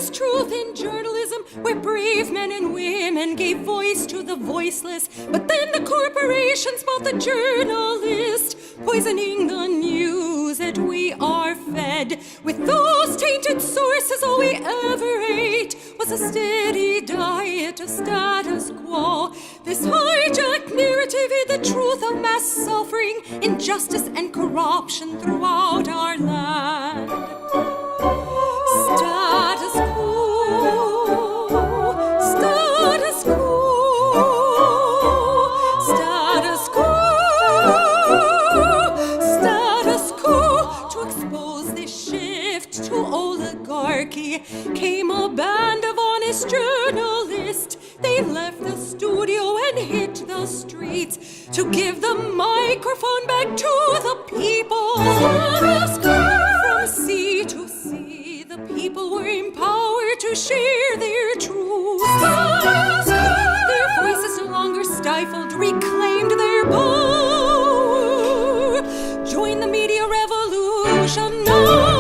was truth in journalism, where brave men and women gave voice to the voiceless. But then the corporations bought the journalist, poisoning the news that we are fed. With those tainted sources, all we ever ate was a steady diet of status quo. This hijacked narrative hid the truth of mass suffering, injustice and corruption throughout our land. Status quo, status quo, status quo, status quo. To expose this shift to oligarchy came a band of honest journalists. They left the studio and hit the streets to give the microphone back to the people. From sea to sea, the people were empowered to share their truth. Their voices no longer stifled, reclaimed their power. Join the media revolution now.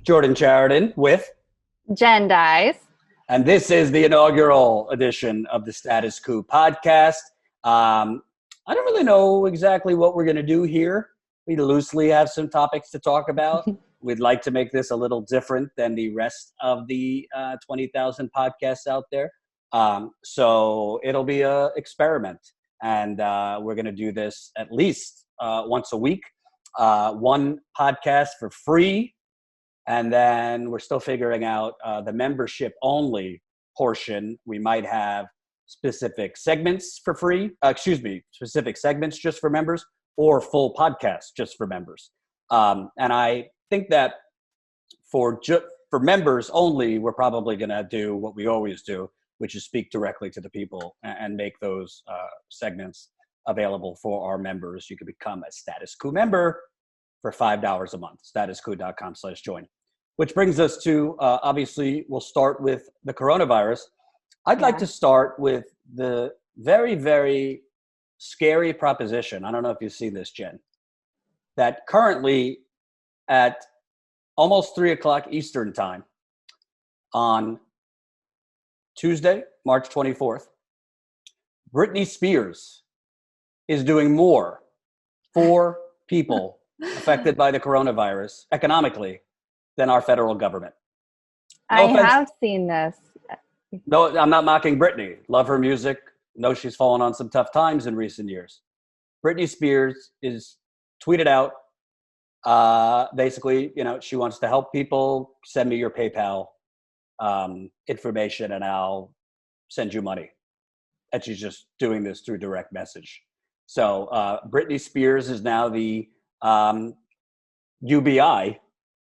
Jordan Chariton with Jenn Dize. And this is the inaugural edition of the Status Coup podcast. I don't really know exactly what we're going to do here. We loosely have some topics to talk about. We'd like to make this a little different than the rest of the 20,000 podcasts out there. So it'll be an experiment. And we're going to do this at least once a week. One podcast for free. And then we're still figuring out the membership only portion. We might have specific segments for free, specific segments just for members, or full podcasts just for members. And I think that for members only, we're probably going to do what we always do, which is speak directly to the people and make those segments available for our members. You can become a Status Coup member for $5 a month, statuscoup.com/join. Which brings us to, obviously, we'll start with the coronavirus. I'd like to start with the very, very scary proposition. I don't know if you see this, Jen, that currently at almost 3 o'clock Eastern time on Tuesday, March 24th, Britney Spears is doing more for people affected by the coronavirus economically than our federal government. I have seen this. No, I'm not mocking Britney. Love her music. Know she's fallen on some tough times in recent years. Britney Spears is tweeted out, basically, she wants to help people. Send me your PayPal information and I'll send you money. And she's just doing this through direct message. So Britney Spears is now the UBI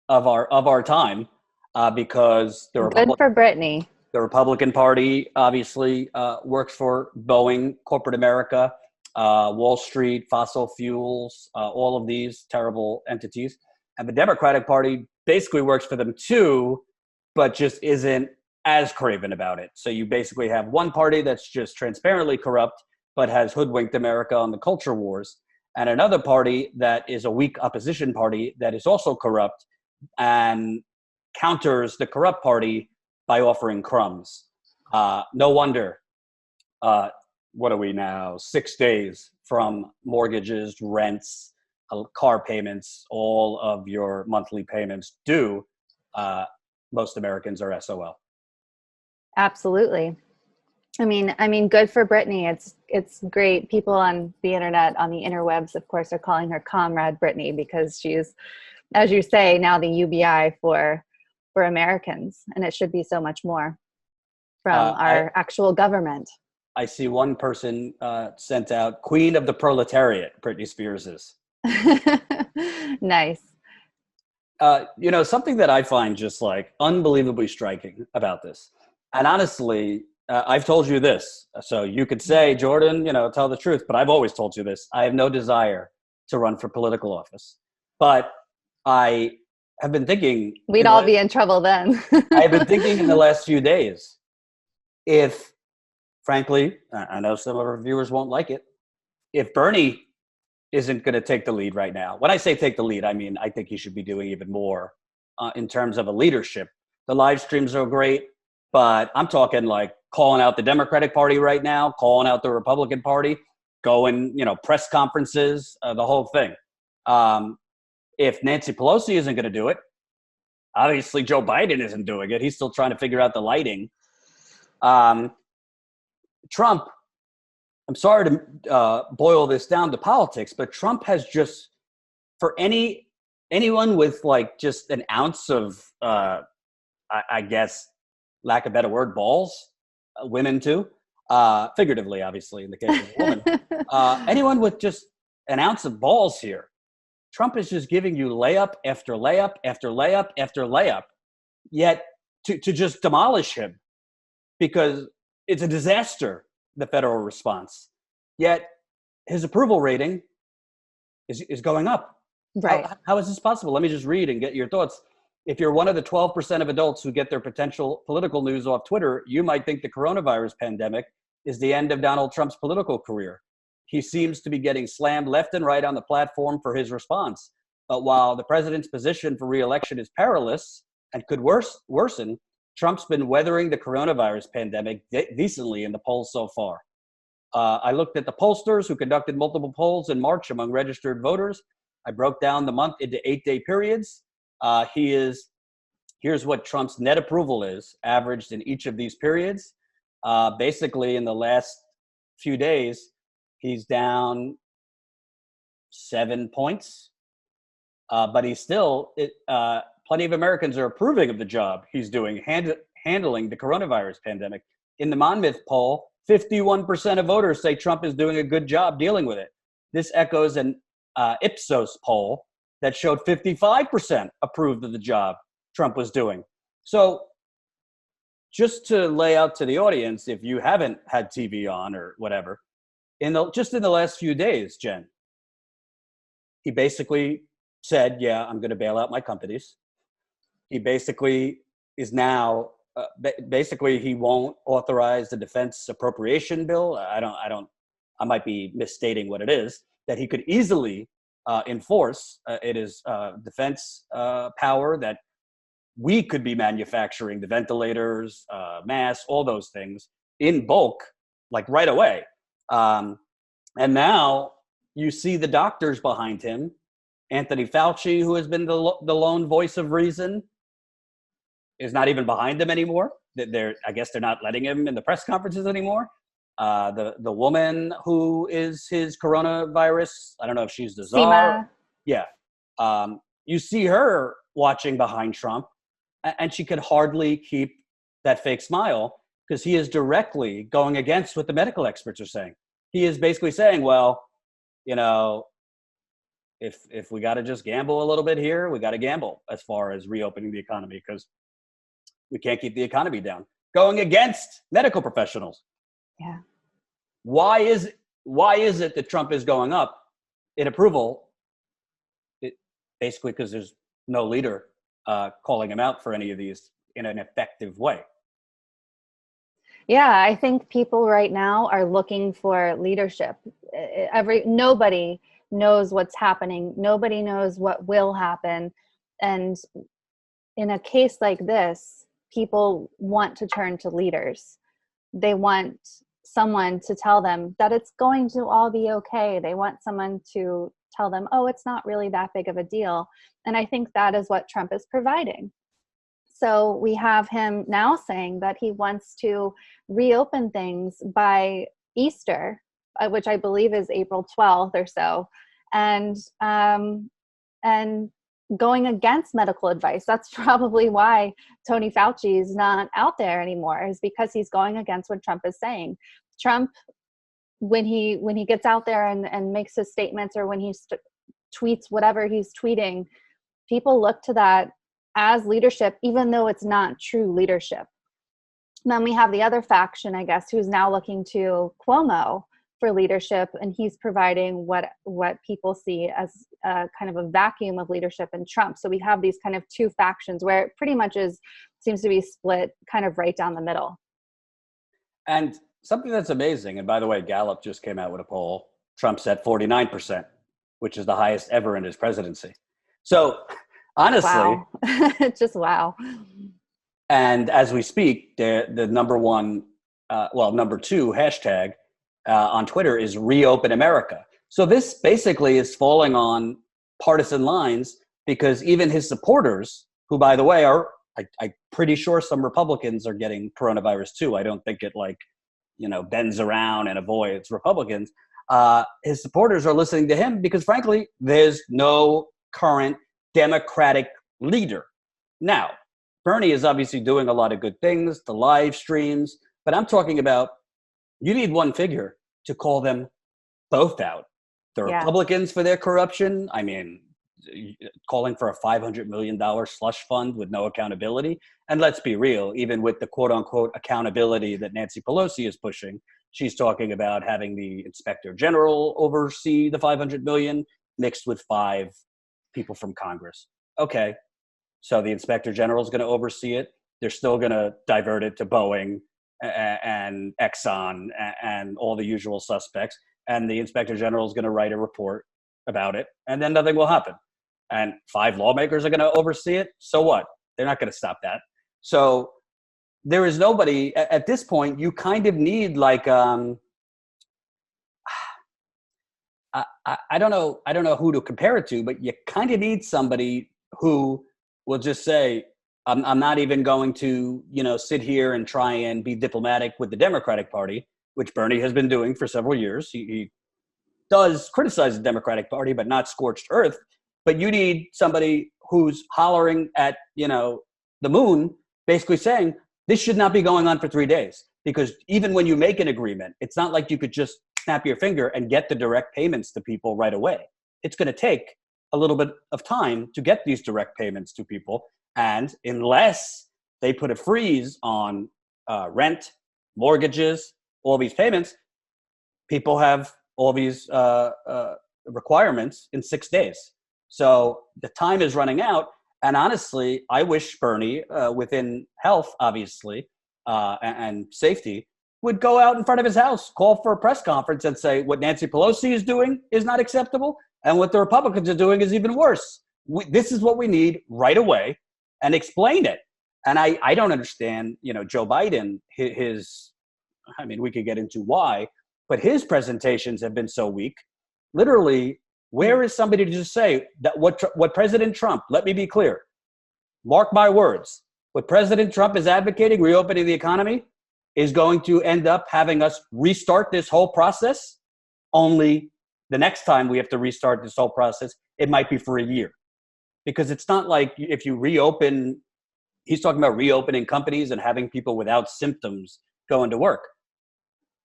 of our time because good for Britney. The Republican Party obviously works for Boeing, corporate America, Wall Street, fossil fuels, all of these terrible entities. And the Democratic Party basically works for them too, but just isn't as craven about it. So you basically have one party that's just transparently corrupt, but has hoodwinked America on the culture wars, and another party that is a weak opposition party that is also corrupt and counters the corrupt party by offering crumbs. No wonder, what are we now, 6 days from mortgages, rents, car payments, all of your monthly payments due, most Americans are SOL. Absolutely. I mean, good for Britney. It's great. People on the internet, on the interwebs, of course, are calling her Comrade Britney because she's, as you say, now the UBI for Americans, and it should be so much more from our actual government. I see one person sent out Queen of the Proletariat, Britney Spears is. Nice. Something that I find just like unbelievably striking about this, and honestly, I've told you this, so you could say, Jordan, tell the truth, but I've always told you this. I have no desire to run for political office, but I have been thinking. We'd all be in trouble then. I've been thinking in the last few days, if, frankly, I know some of our viewers won't like it, if Bernie isn't going to take the lead right now, when I say take the lead, I mean, I think he should be doing even more in terms of a leadership. The live streams are great, but I'm talking like calling out the Democratic Party right now, calling out the Republican Party, going, press conferences, the whole thing. If Nancy Pelosi isn't going to do it, obviously Joe Biden isn't doing it. He's still trying to figure out the lighting. Trump, I'm sorry to boil this down to politics, but Trump has just, for anyone with like just an ounce of, I guess, lack of a better word, balls, women too, figuratively, obviously, in the case of a woman, anyone with just an ounce of balls here, Trump is just giving you layup after layup after layup after layup, yet to just demolish him because it's a disaster, the federal response. Yet his approval rating is going up. Right. How is this possible? Let me just read and get your thoughts. If you're one of the 12% of adults who get their potential political news off Twitter, you might think the coronavirus pandemic is the end of Donald Trump's political career. He seems to be getting slammed left and right on the platform for his response. But while the president's position for reelection is perilous and could worsen, Trump's been weathering the coronavirus pandemic decently in the polls so far. I looked at the pollsters who conducted multiple polls in March among registered voters. I broke down the month into 8-day periods. Here's what Trump's net approval is, averaged in each of these periods. Basically, in the last few days, he's down 7 points, but he's still, plenty of Americans are approving of the job he's doing, handling the coronavirus pandemic. In the Monmouth poll, 51% of voters say Trump is doing a good job dealing with it. This echoes an Ipsos poll that showed 55% approved of the job Trump was doing. So just to lay out to the audience, if you haven't had TV on or whatever, just in the last few days, Jen, he basically said, yeah, I'm going to bail out my companies. He basically is now, basically he won't authorize the defense appropriation bill. I might be misstating what it is, that he could easily enforce. It is defense power that we could be manufacturing the ventilators, masks, all those things in bulk, like right away. And now you see the doctors behind him. Anthony Fauci, who has been the lone voice of reason, is not even behind him anymore. I guess they're not letting him in the press conferences anymore. The woman who is his coronavirus, I don't know if she's the czar. Yeah. You see her watching behind Trump, and she could hardly keep that fake smile because he is directly going against what the medical experts are saying. He is basically saying, well, if we got to just gamble a little bit here, we got to gamble as far as reopening the economy because we can't keep the economy down. Going against medical professionals. Yeah. Why is it that Trump is going up in approval? Basically because there's no leader calling him out for any of these in an effective way. Yeah, I think people right now are looking for leadership. Nobody knows what's happening. Nobody knows what will happen. And in a case like this, people want to turn to leaders. They want someone to tell them that it's going to all be okay. They want someone to tell them, oh, it's not really that big of a deal. And I think that is what Trump is providing. So we have him now saying that he wants to reopen things by Easter, which I believe is April 12th or so, and going against medical advice. That's probably why Tony Fauci is not out there anymore, is because he's going against what Trump is saying. Trump, when he gets out there and makes his statements, or when he tweets whatever he's tweeting, people look to that as leadership, even though it's not true leadership. Then we have the other faction, I guess, who's now looking to Cuomo for leadership, and he's providing what people see as kind of a vacuum of leadership in Trump. So we have these kind of two factions where it pretty much seems to be split kind of right down the middle. And something that's amazing, and by the way, Gallup just came out with a poll Trump's at 49%, which is the highest ever in his presidency. So honestly, wow. Just wow. and as we speak, the number one, number two hashtag on Twitter is Reopen America. So this basically is falling on partisan lines because even his supporters, who by the way are, I'm pretty sure some Republicans are getting coronavirus too. I don't think it bends around and avoids Republicans. His supporters are listening to him because frankly, there's no current Democratic leader. Now, Bernie is obviously doing a lot of good things, the live streams, but I'm talking about you need one figure to call them both out. The Republicans for their corruption, I mean, calling for a $500 million slush fund with no accountability. And let's be real, even with the quote unquote accountability that Nancy Pelosi is pushing, she's talking about having the inspector general oversee the $500 million mixed with 5 people from Congress. Okay. So the inspector general is going to oversee it. They're still going to divert it to Boeing and Exxon and all the usual suspects. And the inspector general is going to write a report about it. And then nothing will happen. And 5 lawmakers are going to oversee it. So what? They're not going to stop that. So there is nobody at this point. You kind of need like, I don't know who to compare it to, but you kind of need somebody who will just say, I'm not even going to, sit here and try and be diplomatic with the Democratic Party, which Bernie has been doing for several years. He does criticize the Democratic Party, but not scorched earth. But you need somebody who's hollering at, the moon, basically saying this should not be going on for 3 days. Because even when you make an agreement, it's not like you could just snap your finger and get the direct payments to people right away. It's going to take a little bit of time to get these direct payments to people. And unless they put a freeze on rent, mortgages, all these payments, people have all these requirements in 6 days. So the time is running out. And honestly, I wish Bernie, within health, obviously, and safety, would go out in front of his house, call for a press conference and say what Nancy Pelosi is doing is not acceptable. And what the Republicans are doing is even worse. This is what we need right away, and explain it. And I don't understand, Joe Biden, we could get into why, but his presentations have been so weak. Literally, where is somebody to just say that what President Trump, let me be clear, mark my words, what President Trump is advocating, reopening the economy, is going to end up having us restart this whole process. Only the next time we have to restart this whole process, it might be for a year. Because it's not like if you reopen, he's talking about reopening companies and having people without symptoms go into work.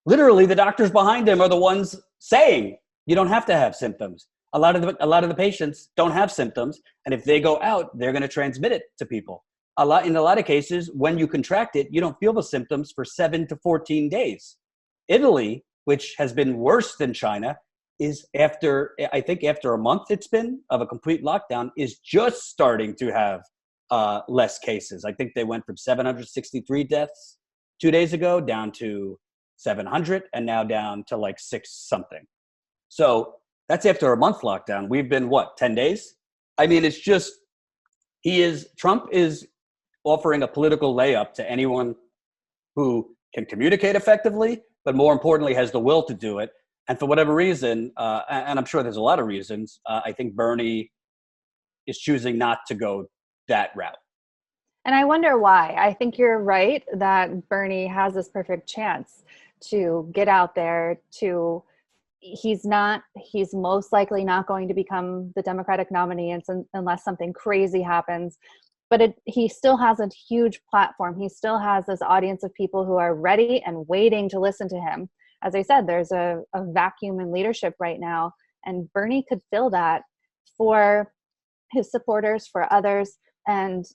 Literally, the doctors behind him are the ones saying you don't have to have symptoms. A lot of the patients don't have symptoms, and if they go out, they're going to transmit it to people. In a lot of cases, when you contract it, you don't feel the symptoms for 7 to 14 days. Italy, which has been worse than China, is after a month it's been of a complete lockdown, is just starting to have less cases. I think they went from 763 deaths 2 days ago down to 700 and now down to like 6 something. So that's after a month lockdown. We've been 10 days? I mean, it's just, Trump is offering a political layup to anyone who can communicate effectively, but more importantly has the will to do it. And for whatever reason, and I'm sure there's a lot of reasons, I think Bernie is choosing not to go that route. And I wonder why. I think you're right that Bernie has this perfect chance to get out there he's most likely not going to become the Democratic nominee unless something crazy happens. But he still has a huge platform. He still has this audience of people who are ready and waiting to listen to him. As I said, there's a vacuum in leadership right now, and Bernie could fill that for his supporters, for others, and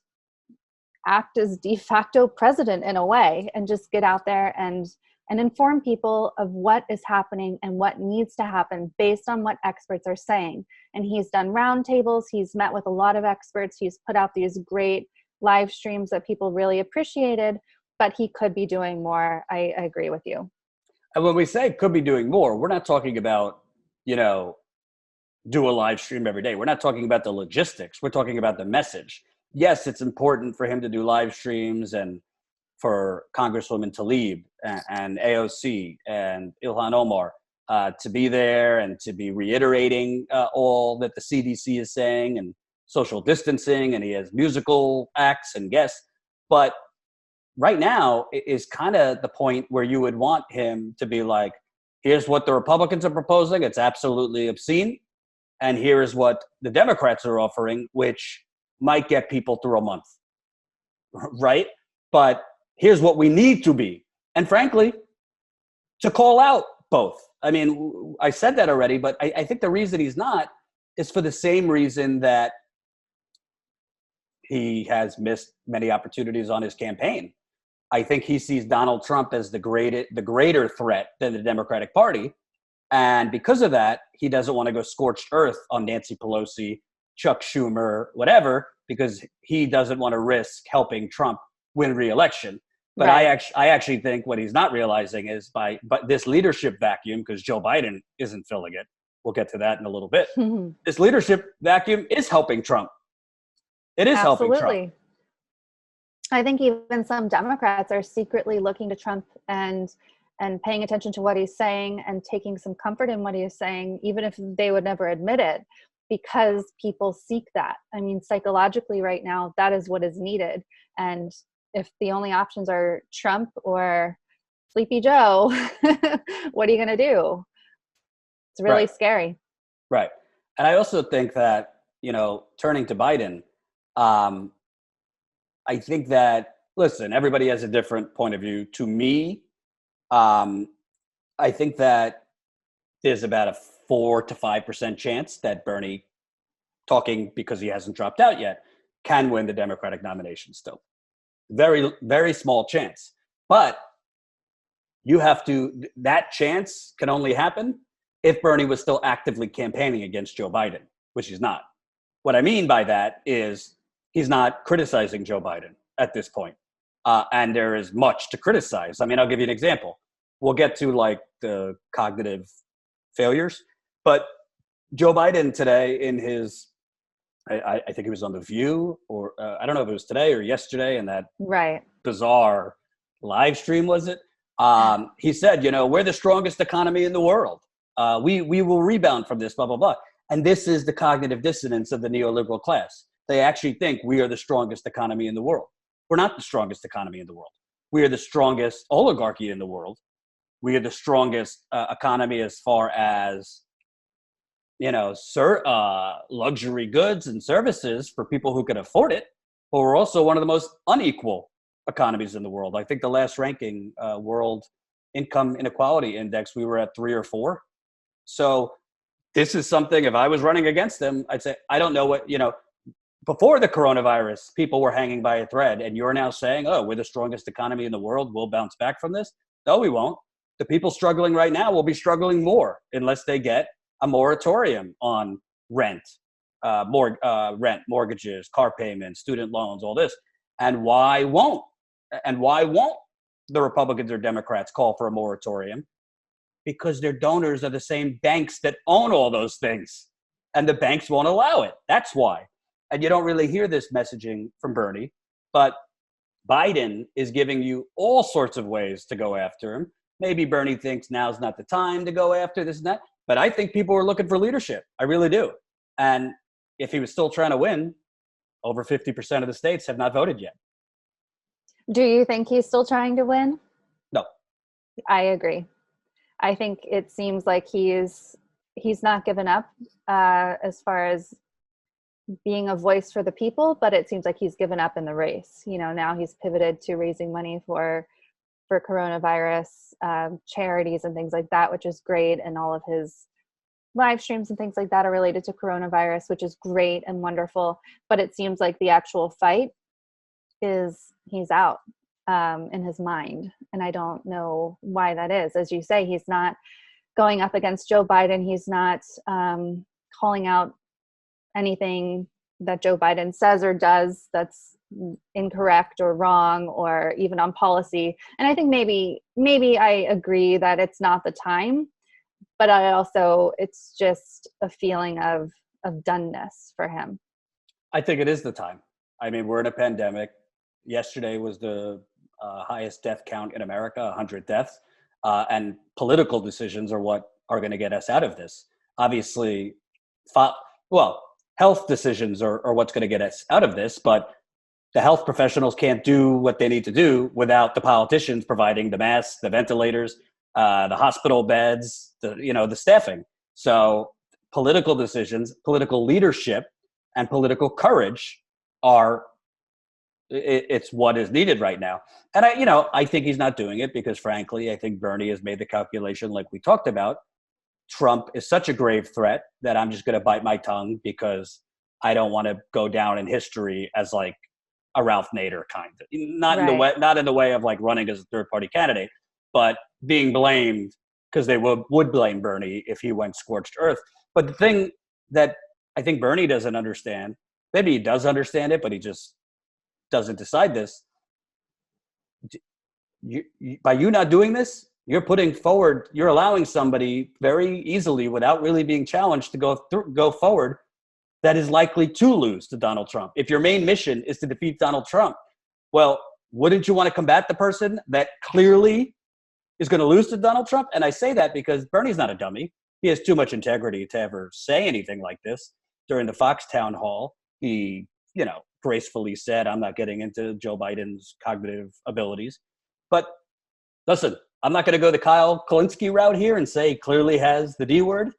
act as de facto president in a way, and just get out there and inform people of what is happening and what needs to happen based on what experts are saying. And he's done roundtables. He's met with a lot of experts. He's put out these great live streams that people really appreciated, but he could be doing more. I agree with you. And when we say could be doing more, we're not talking about you know, do a live stream every day. We're not talking about the logistics. We're talking about the message. Yes, it's important for him to do live streams and for Congresswoman Tlaib and AOC and Ilhan Omar to be there and to be reiterating all that the CDC is saying and social distancing, and he has musical acts and guests. But right now is kind of the point where you would want him to be like, here's what the Republicans are proposing. It's absolutely obscene. And here is what the Democrats are offering, which might get people through a month, right? But here's what we need to be. And frankly, to call out both. I mean, I said that already, but I think the reason he's not is for the same reason that he has missed many opportunities on his campaign. I think he sees Donald Trump as the greater threat than the Democratic Party. And because of that, he doesn't want to go scorched earth on Nancy Pelosi, Chuck Schumer, whatever, because he doesn't want to risk helping Trump win re-election. But right. I actually think what he's not realizing is but this leadership vacuum, because Joe Biden isn't filling it. We'll get to that in a little bit. This leadership vacuum is helping Trump. It is helping Trump. I think even some Democrats are secretly looking to Trump and paying attention to what he's saying and taking some comfort in what he is saying, even if they would never admit it, because people seek that. I mean, psychologically right now, that is what is needed. And if the only options are Trump or Sleepy Joe, what are you going to do? It's really scary. Right. And I also think that, turning to Biden, I think that, listen, everybody has a different point of view. To me, I think that there's about a 4 to 5% chance that Bernie, talking because he hasn't dropped out yet, can win the Democratic nomination still. Very, very small chance. But that chance can only happen if Bernie was still actively campaigning against Joe Biden, which he's not. What I mean by that is he's not criticizing Joe Biden at this point. And there is much to criticize. I mean, I'll give you an example. We'll get to the cognitive failures, but Joe Biden today in his, I think he was on The View, or I don't know if it was today or yesterday, in that bizarre live stream, was it? He said, we're the strongest economy in the world. We will rebound from this, blah, blah, blah. And this is the cognitive dissonance of the neoliberal class. They actually think we are the strongest economy in the world. We're not the strongest economy in the world. We are the strongest oligarchy in the world. We are the strongest economy as far as, luxury goods and services for people who can afford it. But we're also one of the most unequal economies in the world. I think the last ranking World Income Inequality Index, we were at 3 or 4. So this is something, if I was running against them, I'd say, I don't know what, before the coronavirus, people were hanging by a thread, and you're now saying, oh, we're the strongest economy in the world, we'll bounce back from this. No, we won't. The people struggling right now will be struggling more unless they get a moratorium on rent, mortgages, car payments, student loans, all this. And why won't the Republicans or Democrats call for a moratorium? Because their donors are the same banks that own all those things, and the banks won't allow it. That's why. And you don't really hear this messaging from Bernie, but Biden is giving you all sorts of ways to go after him. Maybe Bernie thinks now's not the time to go after this and that, but I think people are looking for leadership. I really do. And if he was still trying to win, over 50% of the states have not voted yet. Do you think he's still trying to win? No. I agree. I think it seems like he's not given up as far as being a voice for the people, but it seems like he's given up in the race. Now he's pivoted to raising money for coronavirus charities and things like that, which is great. And all of his live streams and things like that are related to coronavirus, which is great and wonderful. But it seems like the actual fight he's out in his mind. And I don't know why that is. As you say, he's not going up against Joe Biden. He's not calling out anything that Joe Biden says or does that's incorrect or wrong, or even on policy. And I think maybe I agree that it's not the time, but I also, it's just a feeling of doneness for him. I think it is the time. I mean, we're in a pandemic. Yesterday was the highest death count in America, 100 deaths. And political decisions are what are going to get us out of this. Obviously, health decisions are what's going to get us out of this, but the health professionals can't do what they need to do without the politicians providing the masks, the ventilators, the hospital beds, the staffing. So political decisions, political leadership, and political courage it's what is needed right now. And I think he's not doing it because, frankly, I think Bernie has made the calculation, like we talked about. Trump is such a grave threat that I'm just going to bite my tongue because I don't want to go down in history as like a Ralph Nader kind of, not in the way of like running as a third party candidate, but being blamed because they would blame Bernie if he went scorched earth. But the thing that I think Bernie doesn't understand, maybe he does understand it, but he just doesn't decide this. By you not doing this, you're allowing somebody very easily without really being challenged to go forward that is likely to lose to Donald Trump. If your main mission is to defeat Donald Trump, well, wouldn't you want to combat the person that clearly is going to lose to Donald Trump? And I say that because Bernie's not a dummy. He has too much integrity to ever say anything like this. During the Fox town hall, he, gracefully said, I'm not getting into Joe Biden's cognitive abilities. But listen, I'm not going to go the Kyle Kulinski route here and say he clearly has the D word,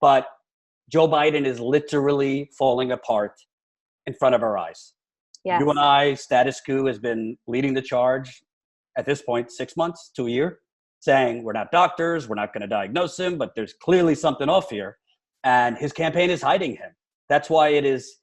but Joe Biden is literally falling apart in front of our eyes. Yes. You and I, Status Coup has been leading the charge at this point, 6 months to a year, saying we're not doctors, we're not going to diagnose him, but there's clearly something off here. And his campaign is hiding him. That's why it is,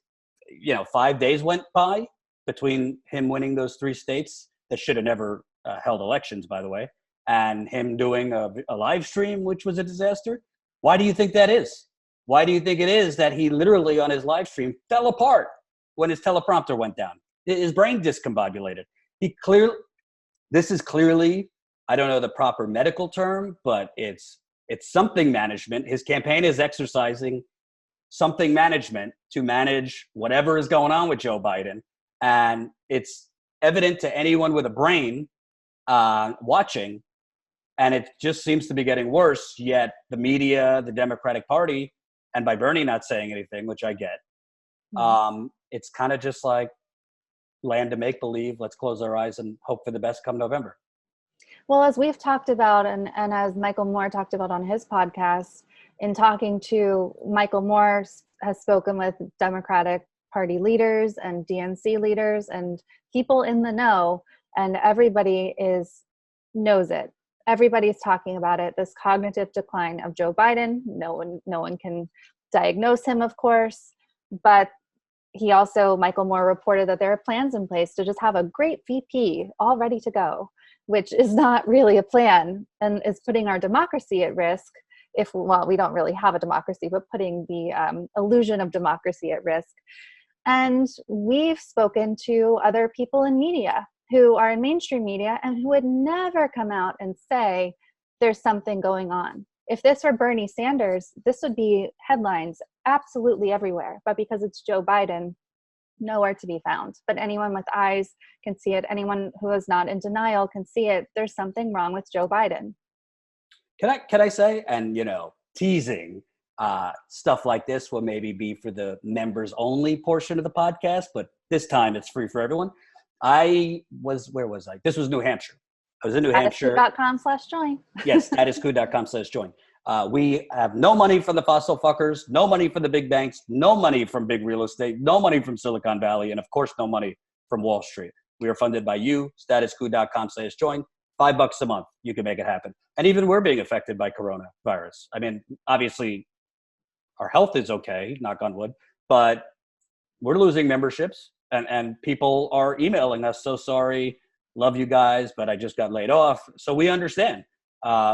5 days went by between him winning those 3 states that should have never held elections, by the way, and him doing a live stream, which was a disaster. Why do you think that is? Why do you think it is that he literally on his live stream fell apart when his teleprompter went down? His brain discombobulated. This is clearly, I don't know the proper medical term, but it's something management. His campaign is exercising something management to manage whatever is going on with Joe Biden. And it's evident to anyone with a brain watching, and it just seems to be getting worse, yet the media, the Democratic Party, and by Bernie not saying anything, which I get, it's kind of just like land of make-believe. Let's close our eyes and hope for the best come November. Well, as we've talked about, and as Michael Moore talked about on his podcast, in talking to Michael Moore has spoken with Democratic Party leaders and DNC leaders and people in the know, and everybody knows it. Everybody's talking about it. This cognitive decline of Joe Biden. No one can diagnose him, of course, but Michael Moore reported that there are plans in place to just have a great VP all ready to go, which is not really a plan and is putting our democracy at risk. We don't really have a democracy, but putting the illusion of democracy at risk. And we've spoken to other people in media who are in mainstream media and who would never come out and say there's something going on. If this were Bernie Sanders, this would be headlines absolutely everywhere. But because it's Joe Biden, nowhere to be found. But anyone with eyes can see it. Anyone who is not in denial can see it. There's something wrong with Joe Biden. Can I say, and teasing stuff like this will maybe be for the members only portion of the podcast, but this time it's free for everyone. Where was I? This was New Hampshire. I was in New Hampshire. Statuscoup.com/join. Yes, statuscoup.com/join. We have no money from the fossil fuckers, no money from the big banks, no money from big real estate, no money from Silicon Valley, and of course, no money from Wall Street. We are funded by you, statuscoup.com/join. $5 a month, you can make it happen. And even we're being affected by coronavirus. I mean, obviously, our health is okay, knock on wood, but we're losing memberships, and people are emailing us, so sorry, love you guys, but I just got laid off. So we understand.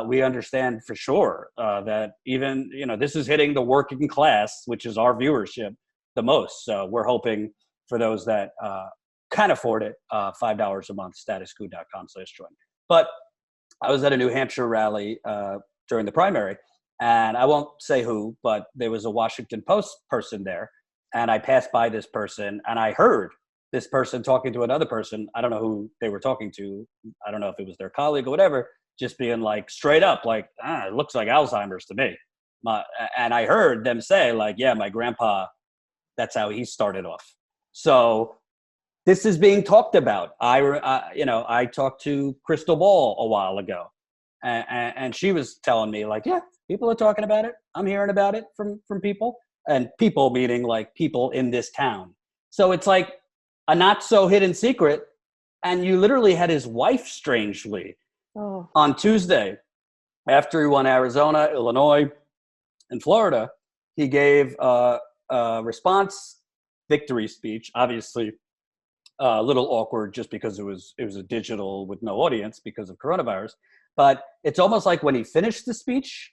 We understand for sure that even, this is hitting the working class, which is our viewership, the most. So we're hoping for those that can afford it, $5 a month, statuscoup.com/join. But I was at a New Hampshire rally during the primary, And I won't say who, but there was a Washington Post person there. And I passed by this person and I heard this person talking to another person. I don't know who they were talking to. I don't know if it was their colleague or whatever, just being like straight up, like, it looks like Alzheimer's to me. And I heard them say like, yeah, my grandpa, that's how he started off. So this is being talked about. I talked to Crystal Ball a while ago, and she was telling me like, yeah, people are talking about it. I'm hearing about it from people, and people meaning like people in this town. So it's like a not so hidden secret. And you literally had his wife, strangely, on Tuesday, after he won Arizona, Illinois, and Florida, he gave a response victory speech, obviously a little awkward just because it was a digital with no audience because of coronavirus. But it's almost like when he finished the speech,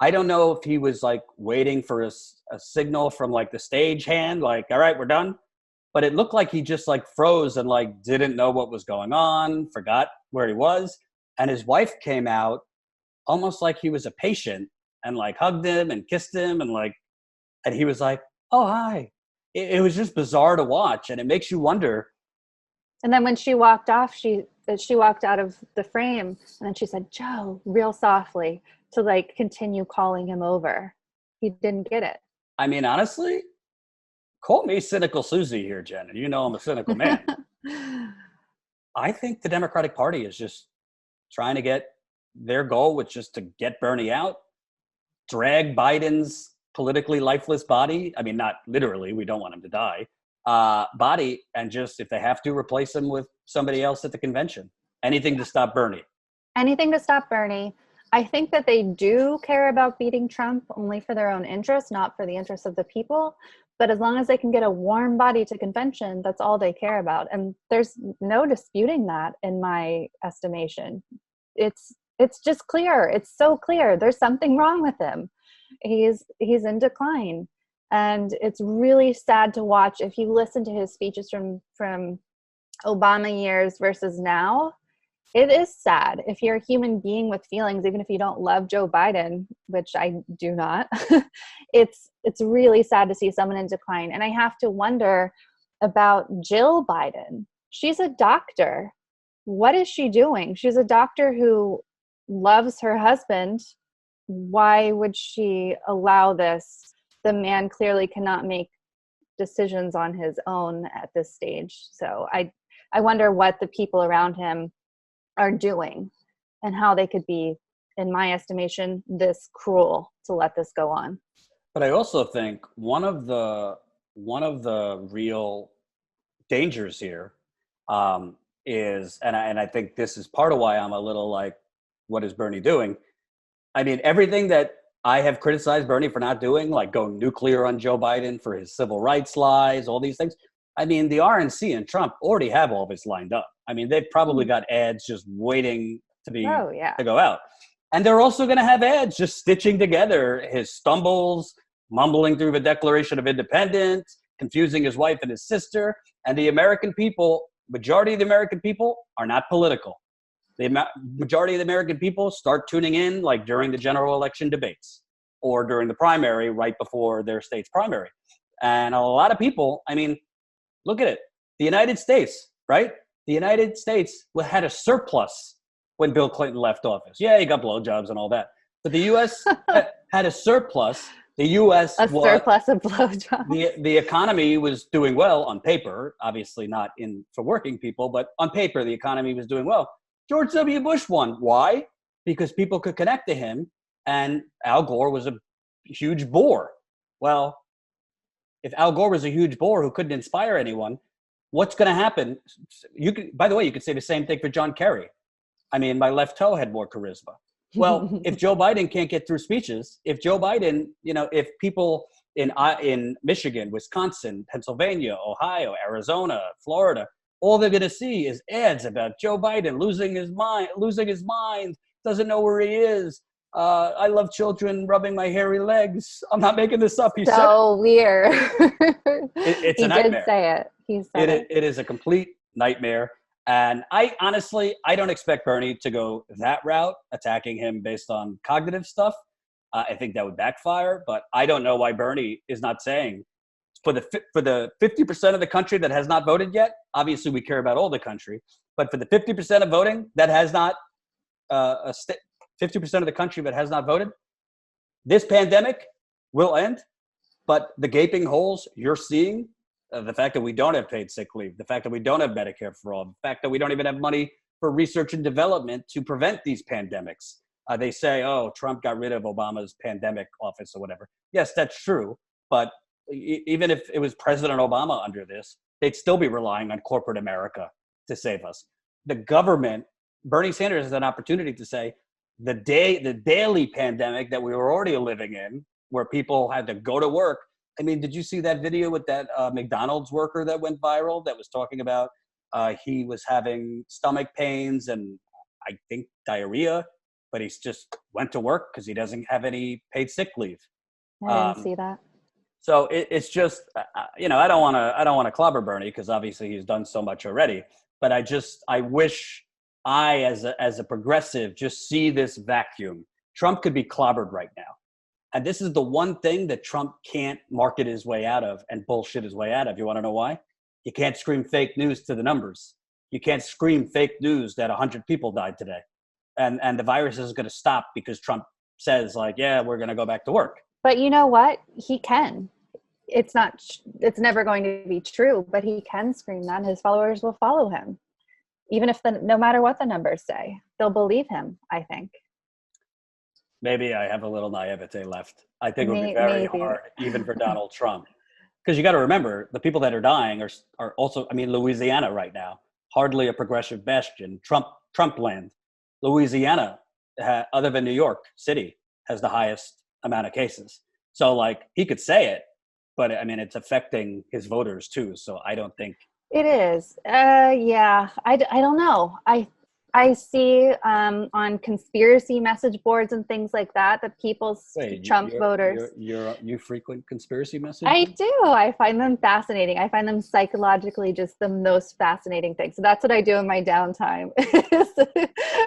I don't know if he was like waiting for a signal from like the stage hand, like, all right, we're done. But it looked like he just like froze and like didn't know what was going on, forgot where he was. And his wife came out almost like he was a patient and like hugged him and kissed him and he was like, oh, hi. It was just bizarre to watch, and it makes you wonder. And then when she walked off, she walked out of the frame, and then she said, Joe, real softly, to like continue calling him over. He didn't get it. I mean, honestly, call me cynical Susie here, Jen, and you know I'm a cynical man. I think the Democratic Party is just trying to get their goal, which is to get Bernie out, drag Biden's politically lifeless body. I mean, not literally, we don't want him to die, body, and just, if they have to, replace him with somebody else at the convention. Anything to stop Bernie. Anything to stop Bernie. I think that they do care about beating Trump only for their own interests, not for the interests of the people. But as long as they can get a warm body to convention, that's all they care about. And there's no disputing that in my estimation. It's just clear. It's so clear. There's something wrong with him. He's in decline. And it's really sad to watch. If you listen to his speeches from Obama years versus now, it is sad. If you're a human being with feelings, even if you don't love Joe Biden, which I do not, it's really sad to see someone in decline. And I have to wonder about Jill Biden. She's a doctor. What is she doing? She's a doctor who loves her husband. Why would she allow this? The man clearly cannot make decisions on his own at this stage. So I wonder what the people around him are doing and how they could be, in my estimation, this cruel to let this go on. But I also think one of the real dangers here is, and I think this is part of why I'm a little like, what is Bernie doing? I mean, everything that I have criticized Bernie for not doing, like going nuclear on Joe Biden for his civil rights lies, all these things. I mean, the RNC and Trump already have all this lined up. I mean, they've probably got ads just waiting to go out. And they're also going to have ads just stitching together his stumbles, mumbling through the Declaration of Independence, confusing his wife and his sister. And the American people, majority of the American people are not political. The majority of the American people start tuning in like during the general election debates or during the primary right before their state's primary. And a lot of people, I mean, look at it. The United States, right? The United States had a surplus when Bill Clinton left office. Yeah, he got blowjobs and all that. But the U.S. had a surplus. The U.S. surplus of blowjobs. The economy was doing well on paper, obviously not for working people, but on paper, the economy was doing well. George W. Bush won. Why? Because people could connect to him, and Al Gore was a huge bore. Well, if Al Gore was a huge bore who couldn't inspire anyone, what's going to happen? By the way, you could say the same thing for John Kerry. I mean, my left toe had more charisma. Well, if Joe Biden can't get through speeches, if Joe Biden, if people in Michigan, Wisconsin, Pennsylvania, Ohio, Arizona, Florida, all they're going to see is ads about Joe Biden losing his mind, doesn't know where he is. I love children rubbing my hairy legs. I'm not making this up. He so weird. It's a nightmare. Did say it. He said it. It is a complete nightmare. And I honestly don't expect Bernie to go that route, attacking him based on cognitive stuff. I think that would backfire, but I don't know why Bernie is not saying for the 50% of the country that has not voted yet. Obviously, we care about all the country, but for the 50% of voting that has not 50% of the country that has not voted, this pandemic will end. But the gaping holes you're seeing, the fact that we don't have paid sick leave, the fact that we don't have Medicare for all, the fact that we don't even have money for research and development to prevent these pandemics. They say, oh, Trump got rid of Obama's pandemic office or whatever. Yes, that's true. But even if it was President Obama under this, they'd still be relying on corporate America to save us. The government, Bernie Sanders has an opportunity to say, the daily pandemic that we were already living in, where people had to go to work. I mean, did you see that video with that McDonald's worker that went viral that was talking about he was having stomach pains and I think diarrhea, but he's just went to work because he doesn't have any paid sick leave. I didn't see that. So it's just, I don't want to clobber Bernie because obviously he's done so much already. But I wish as a progressive just see this vacuum. Trump could be clobbered right now. And this is the one thing that Trump can't market his way out of and bullshit his way out of. You want to know why? You can't scream fake news to the numbers. You can't scream fake news that 100 people died today. And the virus is going to stop because Trump says like, yeah, we're going to go back to work. But you know what? He can. It's never going to be true, but he can scream that and his followers will follow him. Even if no matter what the numbers say, they'll believe him, I think. Maybe I have a little naivete left. I think it would be very hard, even for Donald Trump. Because you got to remember, the people that are dying are also, Louisiana right now, hardly a progressive bastion, Trump land. Louisiana, other than New York City, has the highest amount of cases. So, he could say it, but, it's affecting his voters too. So I don't think. It is. Yeah, I don't know. I see on conspiracy message boards and things like that people's Trump voters. You frequent conspiracy messages? I do. I find them fascinating. I find them psychologically just the most fascinating thing. So that's what I do in my downtime is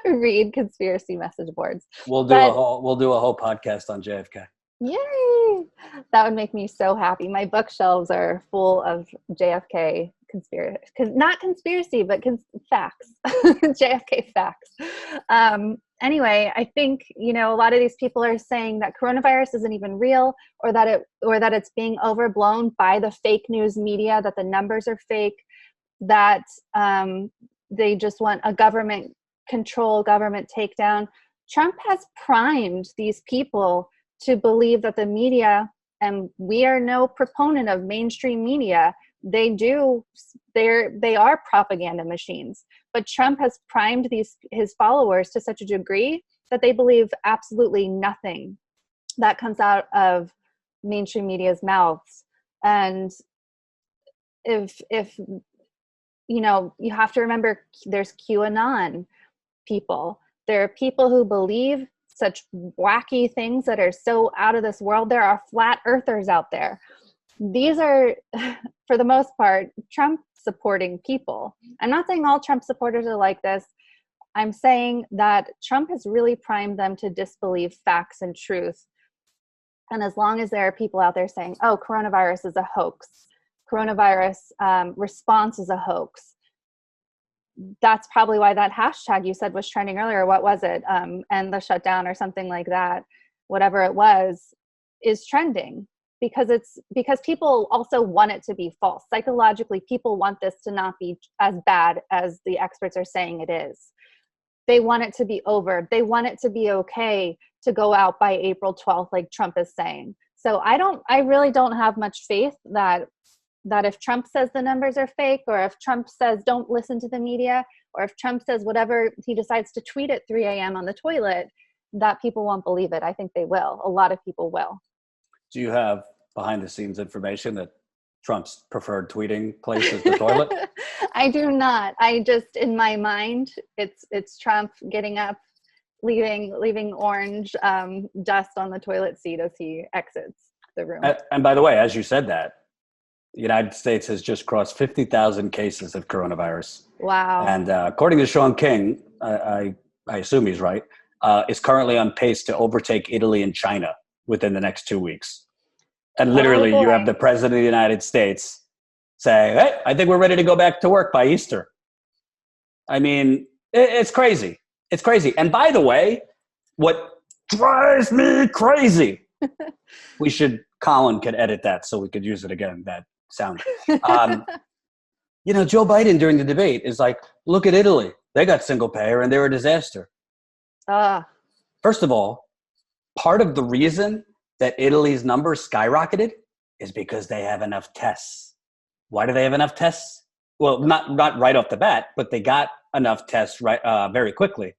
read conspiracy message boards. We'll do a whole podcast on JFK. Yay! That would make me so happy. My bookshelves are full of JFK not conspiracy, but facts. JFK facts. Anyway, I think, a lot of these people are saying that coronavirus isn't even real or that it's being overblown by the fake news media, that the numbers are fake, that they just want a government control, government takedown. Trump has primed these people to believe that the media, and we are no proponent of mainstream media, they are propaganda machines. But Trump has primed his followers to such a degree that they believe absolutely nothing that comes out of mainstream media's mouths. And if you have to remember, there's QAnon people. There are people who believe such wacky things that are so out of this world. There are flat earthers out there. These are, for the most part, Trump supporting people. I'm not saying all Trump supporters are like this. I'm saying that Trump has really primed them to disbelieve facts and truth. And as long as there are people out there saying, oh, coronavirus is a hoax, coronavirus response is a hoax, that's probably why that hashtag you said was trending earlier. What was it? End the shutdown or something like that. Whatever it was, is trending because people also want it to be false. Psychologically, people want this to not be as bad as the experts are saying it is. They want it to be over. They want it to be okay to go out by April 12th, like Trump is saying. So I really don't have much faith that if Trump says the numbers are fake, or if Trump says don't listen to the media, or if Trump says whatever he decides to tweet at 3 a.m. on the toilet, that people won't believe it. I think they will. A lot of people will. Do you have behind the scenes information that Trump's preferred tweeting place is the toilet? I do not. I just, in my mind, it's Trump getting up, leaving orange dust on the toilet seat as he exits the room. And by the way, as you said that, the United States has just crossed 50,000 cases of coronavirus. Wow. And according to Sean King, I assume he's right, is currently on pace to overtake Italy and China within the next 2 weeks. And literally, Oh, you have the president of the United States say, hey, I think we're ready to go back to work by Easter. I mean, it's crazy. It's crazy. And by the way, what drives me crazy, Colin could edit that so we could use it again, that sound. You know, Joe Biden during the debate is like, look at Italy. They got single payer and they're a disaster. First of all, part of the reason that Italy's numbers skyrocketed is because they have enough tests. Why do they have enough tests? Well, not right off the bat, but they got enough tests very quickly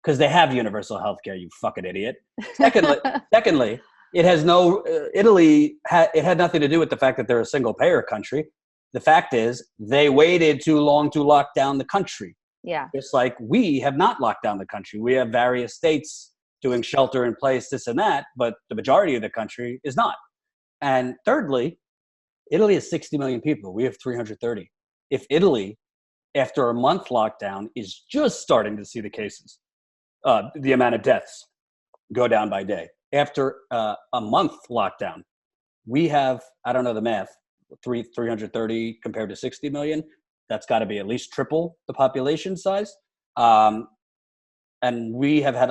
because they have universal health care, you fucking idiot. Secondly, it has it had nothing to do with the fact that they're a single payer country. The fact is they waited too long to lock down the country. Yeah. Just like we have not locked down the country. We have various states doing shelter in place, this and that, but the majority of the country is not. And thirdly, Italy has 60 million people. We have 330. If Italy, after a month lockdown, is just starting to see the cases, the amount of deaths go down by day. After a month lockdown, we have, I don't know the math, 330 compared to 60 million. That's got to be at least triple the population size. And we have had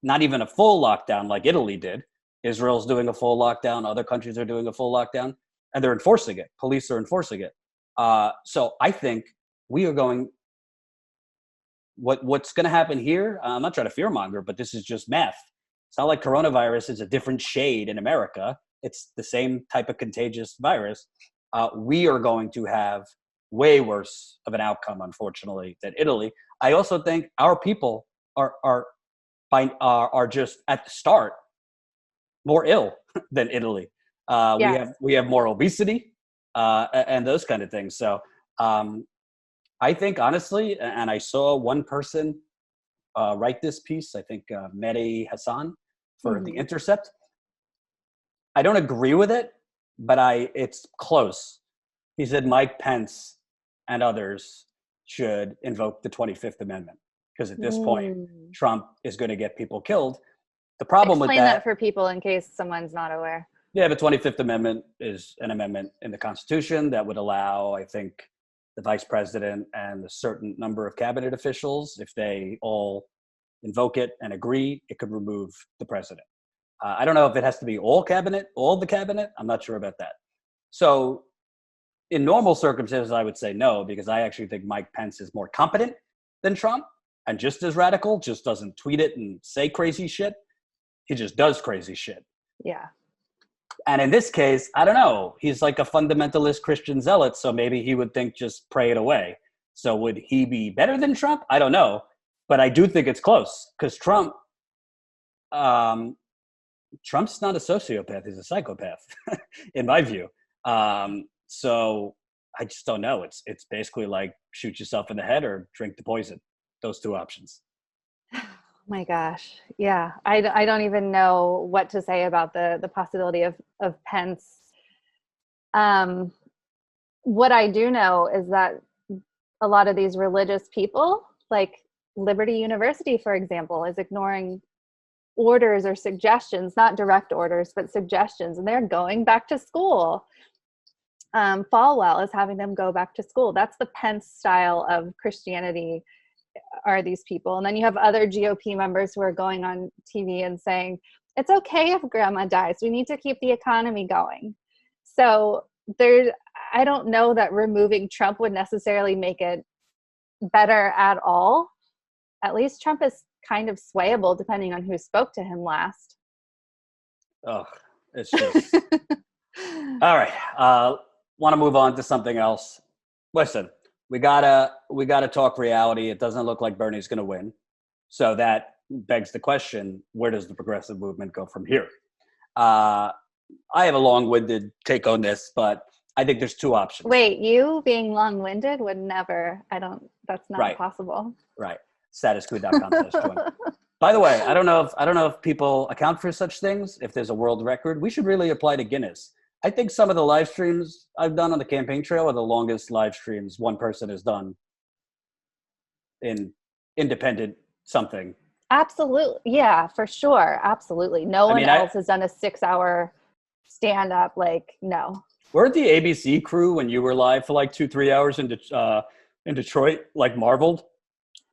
not even a full lockdown like Italy did. Israel's doing a full lockdown. Other countries are doing a full lockdown, and they're enforcing it. Police are enforcing it. So I think we are going, what's going to happen here, I'm not trying to fearmonger, but this is just math. It's not like coronavirus is a different shade in America. It's the same type of contagious virus. We are going to have way worse of an outcome, unfortunately, than Italy. I also think our people are just at the start more ill than Italy. We have more obesity and those kind of things. So I think honestly, and I saw one person write this piece, I think Mehdi Hassan for The Intercept. I don't agree with it, but it's close. He said Mike Pence and others should invoke the 25th Amendment because at this point, Trump is going to get people killed. The problem Explain with that for people in case someone's not aware. Yeah, the 25th Amendment is an amendment in the Constitution that would allow, I think, the vice president and a certain number of cabinet officials, if they all invoke it and agree, it could remove the president. I don't know if it has to be all the cabinet. I'm not sure about that. So in normal circumstances, I would say no, because I actually think Mike Pence is more competent than Trump and just as radical, just doesn't tweet it and say crazy shit. He just does crazy shit. Yeah. And in this case, I don't know. He's like a fundamentalist Christian zealot, so maybe he would think just pray it away. So would he be better than Trump? I don't know. But I do think it's close because Trump's not a sociopath. He's a psychopath, in my view. So I just don't know. It's basically like shoot yourself in the head or drink the poison. Those two options. My gosh. Yeah. I don't even know what to say about the possibility of Pence. What I do know is that a lot of these religious people, like Liberty University, for example, is ignoring orders or suggestions, not direct orders, but suggestions, and they're going back to school. Falwell is having them go back to school. That's the Pence style of Christianity, are these people. And then you have other GOP members who are going on TV and saying, it's okay if grandma dies. We need to keep the economy going. So I don't know that removing Trump would necessarily make it better at all. At least Trump is kind of swayable depending on who spoke to him last. Oh, it's just... All right. Want to move on to something else. Listen, we gotta talk reality. It doesn't look like Bernie's going to win. So that begs the question, where does the progressive movement go from here? I have a long-winded take on this, but I think there's two options. Wait, you being long-winded would never, that's not possible. Right. Statuscoup.com/join. By the way, I don't know if people account for such things. If there's a world record, we should really apply to Guinness. I think some of the live streams I've done on the campaign trail are the longest live streams one person has done in independent something Absolutely. Yeah, for sure. Absolutely. No I one mean, else has done a 6-hour stand up. Like, no. weren't the ABC crew when you were live for like 2-3 hours in Detroit, like marveled?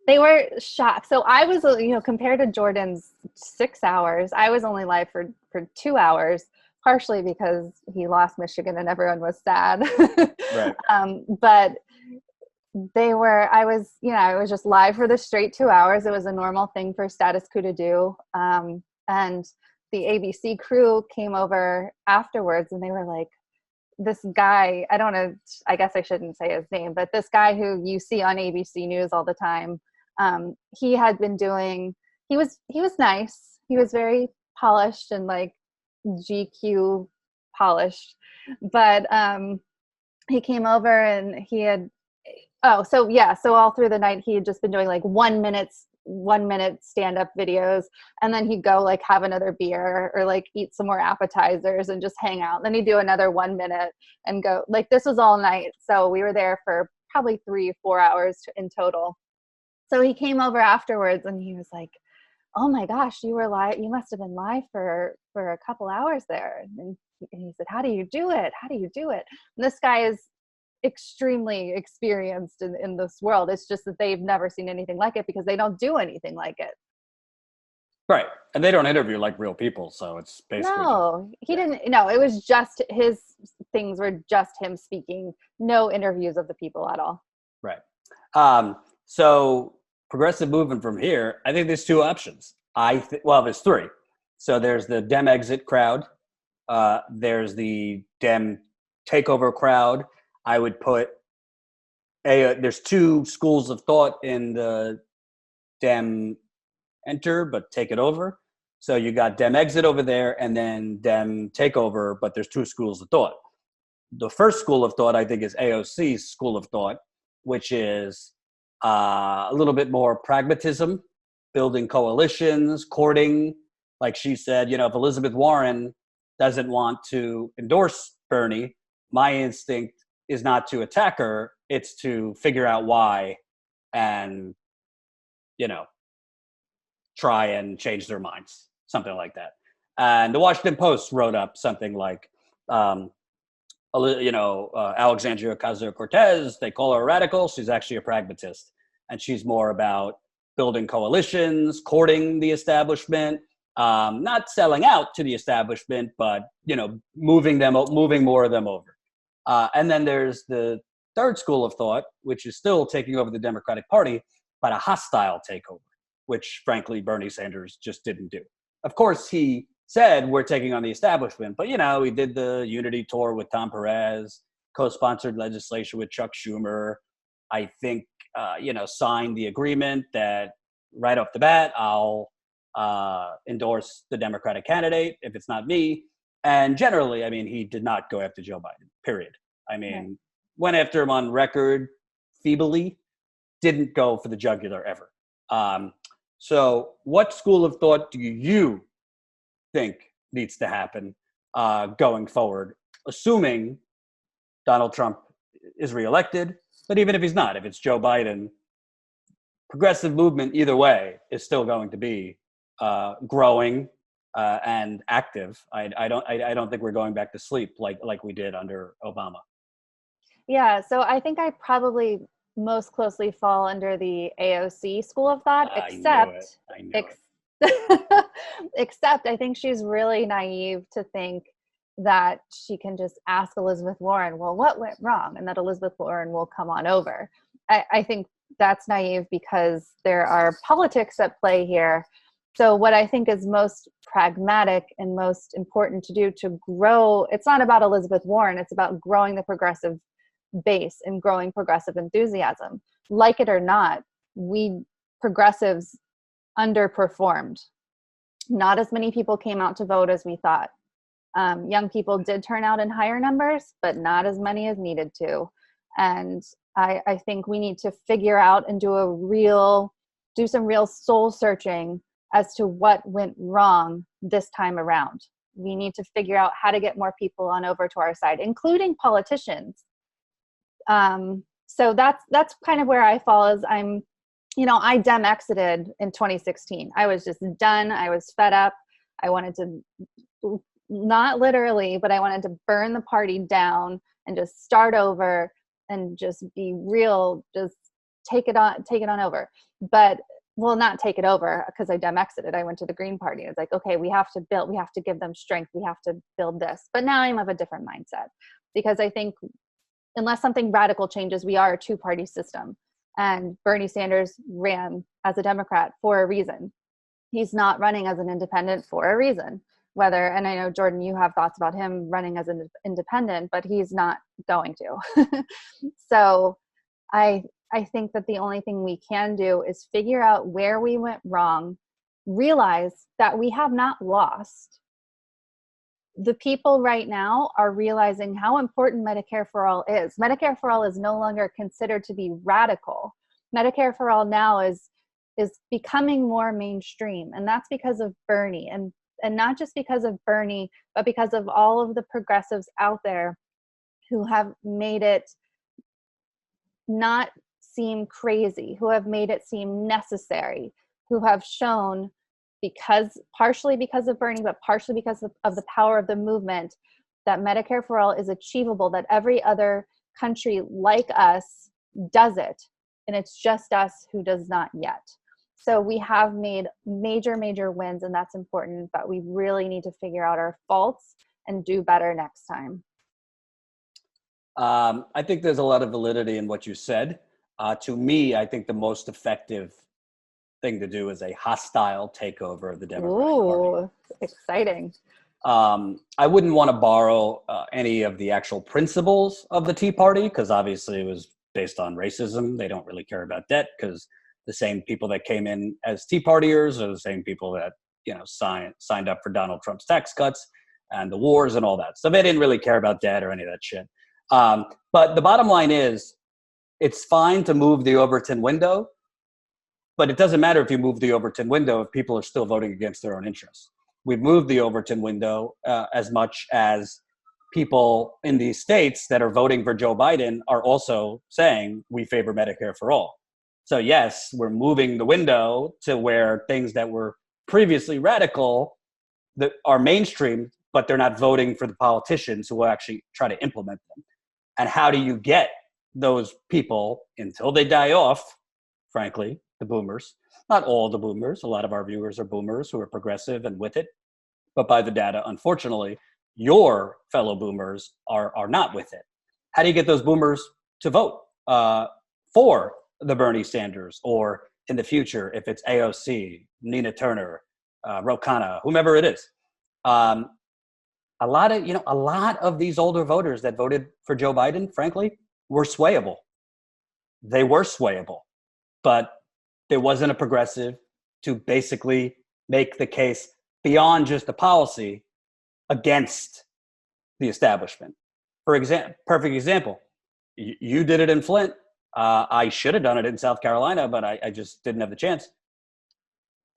They were shocked. So I was, compared to Jordan's 6 hours, I was only live for 2 hours, partially because he lost Michigan and everyone was sad. Right. But I was just live for the straight 2 hours. It was a normal thing for Status Coup to do. And the ABC crew came over afterwards and they were like, this guy, I don't know, I guess I shouldn't say his name, but this guy who you see on ABC News all the time, he had been doing, he was nice. He was very polished and like GQ polished, but he came over and he had, so all through the night he had just been doing like 1 minute stand-up videos, and then he'd go like have another beer or like eat some more appetizers and just hang out. And then he'd do another 1 minute and go. Like, this was all night, so we were there for probably 3-4 hours in total. So he came over afterwards and he was like, oh my gosh, you were live, you must have been live for a couple hours there. And he said, how do you do it, and this guy is extremely experienced in this world. It's just that they've never seen anything like it because they don't do anything like it. Right. And they don't interview like real people. So it's basically. No, he didn't. No, it was just his things were just him speaking. No interviews of the people at all. Right. So progressive movement from here, I think there's two options. There's three. So there's the Dem exit crowd. There's the Dem takeover crowd. I would put there's two schools of thought in the Dem enter, but take it over. So you got Dem exit over there and then Dem takeover, but there's two schools of thought. The first school of thought, I think, is AOC's school of thought, which is a little bit more pragmatism, building coalitions, courting. Like she said, if Elizabeth Warren doesn't want to endorse Bernie, my instinct is not to attack her, it's to figure out why and, try and change their minds, something like that. And the Washington Post wrote up something like, Alexandria Ocasio-Cortez, they call her a radical, she's actually a pragmatist. And she's more about building coalitions, courting the establishment, not selling out to the establishment, but, moving more of them over. And then there's the third school of thought, which is still taking over the Democratic Party, but a hostile takeover, which, frankly, Bernie Sanders just didn't do. Of course, he said, we're taking on the establishment, but, he did the Unity tour with Tom Perez, co-sponsored legislation with Chuck Schumer. I think, signed the agreement that right off the bat, I'll endorse the Democratic candidate if it's not me. And generally, he did not go after Joe Biden, period. Went after him on record feebly, didn't go for the jugular ever. So what school of thought do you think needs to happen going forward, assuming Donald Trump is reelected? But even if he's not, if it's Joe Biden, progressive movement either way is still going to be growing and active. I don't think we're going back to sleep like we did under Obama. Yeah, so I think I probably most closely fall under the AOC school of thought, except I think she's really naive to think that she can just ask Elizabeth Warren, well, what went wrong? And that Elizabeth Warren will come on over. I think that's naive because there are politics at play here. So what I think is most pragmatic and most important to do to grow, it's not about Elizabeth Warren, it's about growing the progressive base and growing progressive enthusiasm. Like it or not, we progressives underperformed. Not as many people came out to vote as we thought. Young people did turn out in higher numbers, but not as many as needed to. And I think we need to figure out and do some real soul searching as to what went wrong this time around. We need to figure out how to get more people on over to our side, including politicians. So that's kind of where I fall. Is I'm I exited in 2016. I was just done. I was fed up. I wanted to, not literally, but I wanted to burn the party down and just start over and just be real, just take it on over. But, well, not take it over, because I exited. I went to the Green Party. It's like, okay, we have to give them strength. We have to build this. But now I'm of a different mindset, because I think unless something radical changes, we are a two-party system. And Bernie Sanders ran as a Democrat for a reason. He's not running as an independent for a reason. And I know, Jordan, you have thoughts about him running as an independent, but he's not going to. So I think that the only thing we can do is figure out where we went wrong, realize that we have not lost. The people right now are realizing how important Medicare for All is. Medicare for All is no longer considered to be radical. Medicare for All now is becoming more mainstream. And that's because of Bernie. And not just because of Bernie, but because of all of the progressives out there who have made it not seem crazy, who have made it seem necessary, who have shown, partially because of Bernie, but partially because of the power of the movement, that Medicare for All is achievable, that every other country like us does it. And it's just us who does not yet. So we have made major, major wins, and that's important, but we really need to figure out our faults and do better next time. I think there's a lot of validity in what you said. To me, I think the most effective thing to do is a hostile takeover of the Democratic Party. Exciting. I wouldn't want to borrow any of the actual principles of the Tea Party, because obviously it was based on racism. They don't really care about debt, because the same people that came in as Tea Partiers are the same people that signed up for Donald Trump's tax cuts and the wars and all that. So they didn't really care about debt or any of that shit. But the bottom line is, it's fine to move the Overton window, but it doesn't matter if you move the Overton window if people are still voting against their own interests. We've moved the Overton window as much as people in these states that are voting for Joe Biden are also saying we favor Medicare for all. So yes, we're moving the window to where things that were previously radical that are mainstream, but they're not voting for the politicians who will actually try to implement them. And how do you get those people until they die off, frankly, the boomers? Not all the boomers. A lot of our viewers are boomers who are progressive and with it. But by the data, unfortunately, your fellow boomers are not with it. How do you get those boomers to vote for the Bernie Sanders, or in the future, if it's AOC, Nina Turner, Ro Khanna, whomever it is? A lot of these older voters that voted for Joe Biden, frankly, were swayable. They were swayable, but there wasn't a progressive to basically make the case beyond just the policy against the establishment. For example, perfect example, you did it in Flint. I should have done it in South Carolina, but I just didn't have the chance.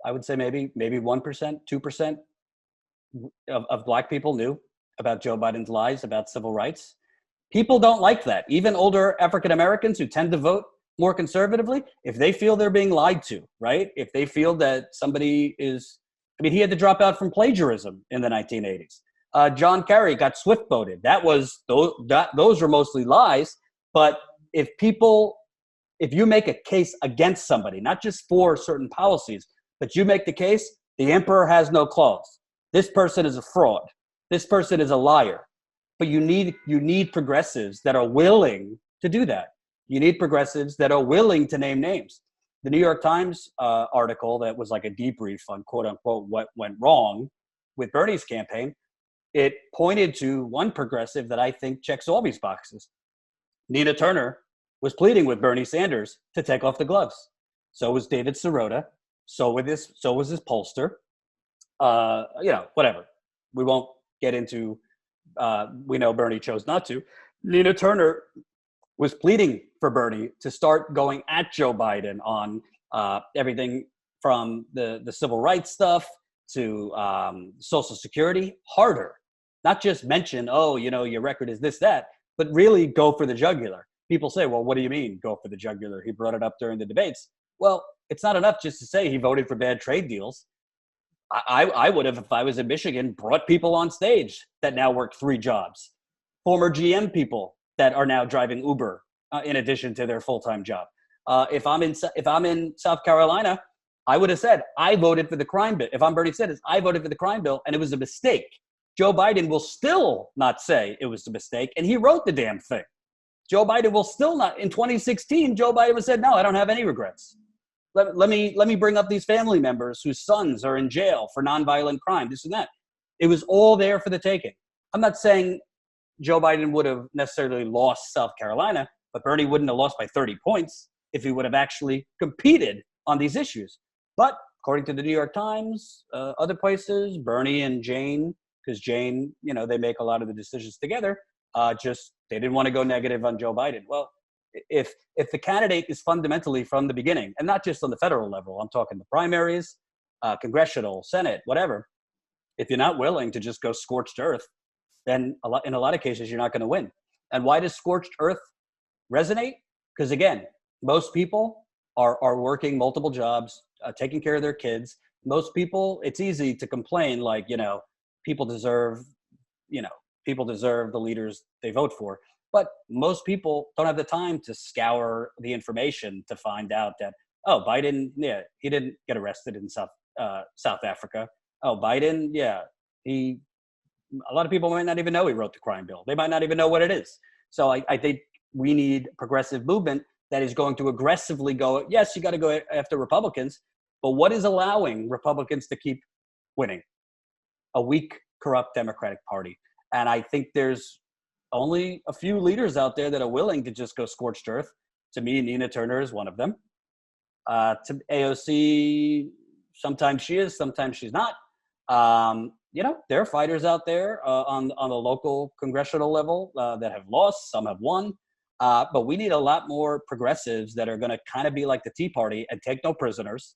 I would say maybe 1%, 2% of Black people knew about Joe Biden's lies about civil rights. People don't like that. Even older African Americans who tend to vote more conservatively, if they feel they're being lied to, right? If they feel that somebody is, he had to drop out from plagiarism in the 1980s. John Kerry got swift voted. Those were mostly lies. But if you make a case against somebody, not just for certain policies, but you make the case, the emperor has no claws. This person is a fraud. This person is a liar. But you need progressives that are willing to do that. You need progressives that are willing to name names. The New York Times article that was like a debrief on quote unquote what went wrong with Bernie's campaign, it pointed to one progressive that I think checks all these boxes. Nina Turner was pleading with Bernie Sanders to take off the gloves. So was David Sirota. So was his pollster. Whatever. We won't get into, we know Bernie chose not to. Nina Turner was pleading for Bernie to start going at Joe Biden on everything from the civil rights stuff to Social Security, harder. Not just mention, your record is this, that, but really go for the jugular. People say, well, what do you mean go for the jugular? He brought it up during the debates. Well, it's not enough just to say he voted for bad trade deals. I would have, if I was in Michigan, brought people on stage that now work 3 jobs. Former GM people that are now driving Uber in addition to their full-time job. If I'm in South Carolina, I would have said, I voted for the crime bill. If I'm Bernie Sanders, I voted for the crime bill and it was a mistake. Joe Biden will still not say it was a mistake, and he wrote the damn thing. Joe Biden will still not. In 2016, Joe Biden said, no, I don't have any regrets. Let me bring up these family members whose sons are in jail for nonviolent crime, this and that. It was all there for the taking. I'm not saying Joe Biden would have necessarily lost South Carolina, but Bernie wouldn't have lost by 30 points if he would have actually competed on these issues. But according to the New York Times, other places, Bernie and Jane, because Jane, they make a lot of the decisions together, they didn't want to go negative on Joe Biden. Well, if the candidate is fundamentally from the beginning, and not just on the federal level, I'm talking the primaries, congressional, Senate, whatever, if you're not willing to just go scorched earth, then in a lot of cases, you're not going to win. And why does scorched earth resonate? Because again, most people are working multiple jobs, taking care of their kids. Most people, it's easy to complain like, people deserve the leaders they vote for. But most people don't have the time to scour the information to find out that, oh, Biden, yeah, he didn't get arrested in South Africa. Oh, Biden, yeah, a lot of people might not even know he wrote the crime bill. They might not even know what it is. So I think we need progressive movement that is going to aggressively go, yes, you got to go after Republicans, but what is allowing Republicans to keep winning? A weak, corrupt Democratic Party. And I think there's only a few leaders out there that are willing to just go scorched earth. To me, Nina Turner is one of them. To AOC, sometimes she is, sometimes she's not. There are fighters out there on the local congressional level that have lost, some have won. But we need a lot more progressives that are going to kind of be like the Tea Party and take no prisoners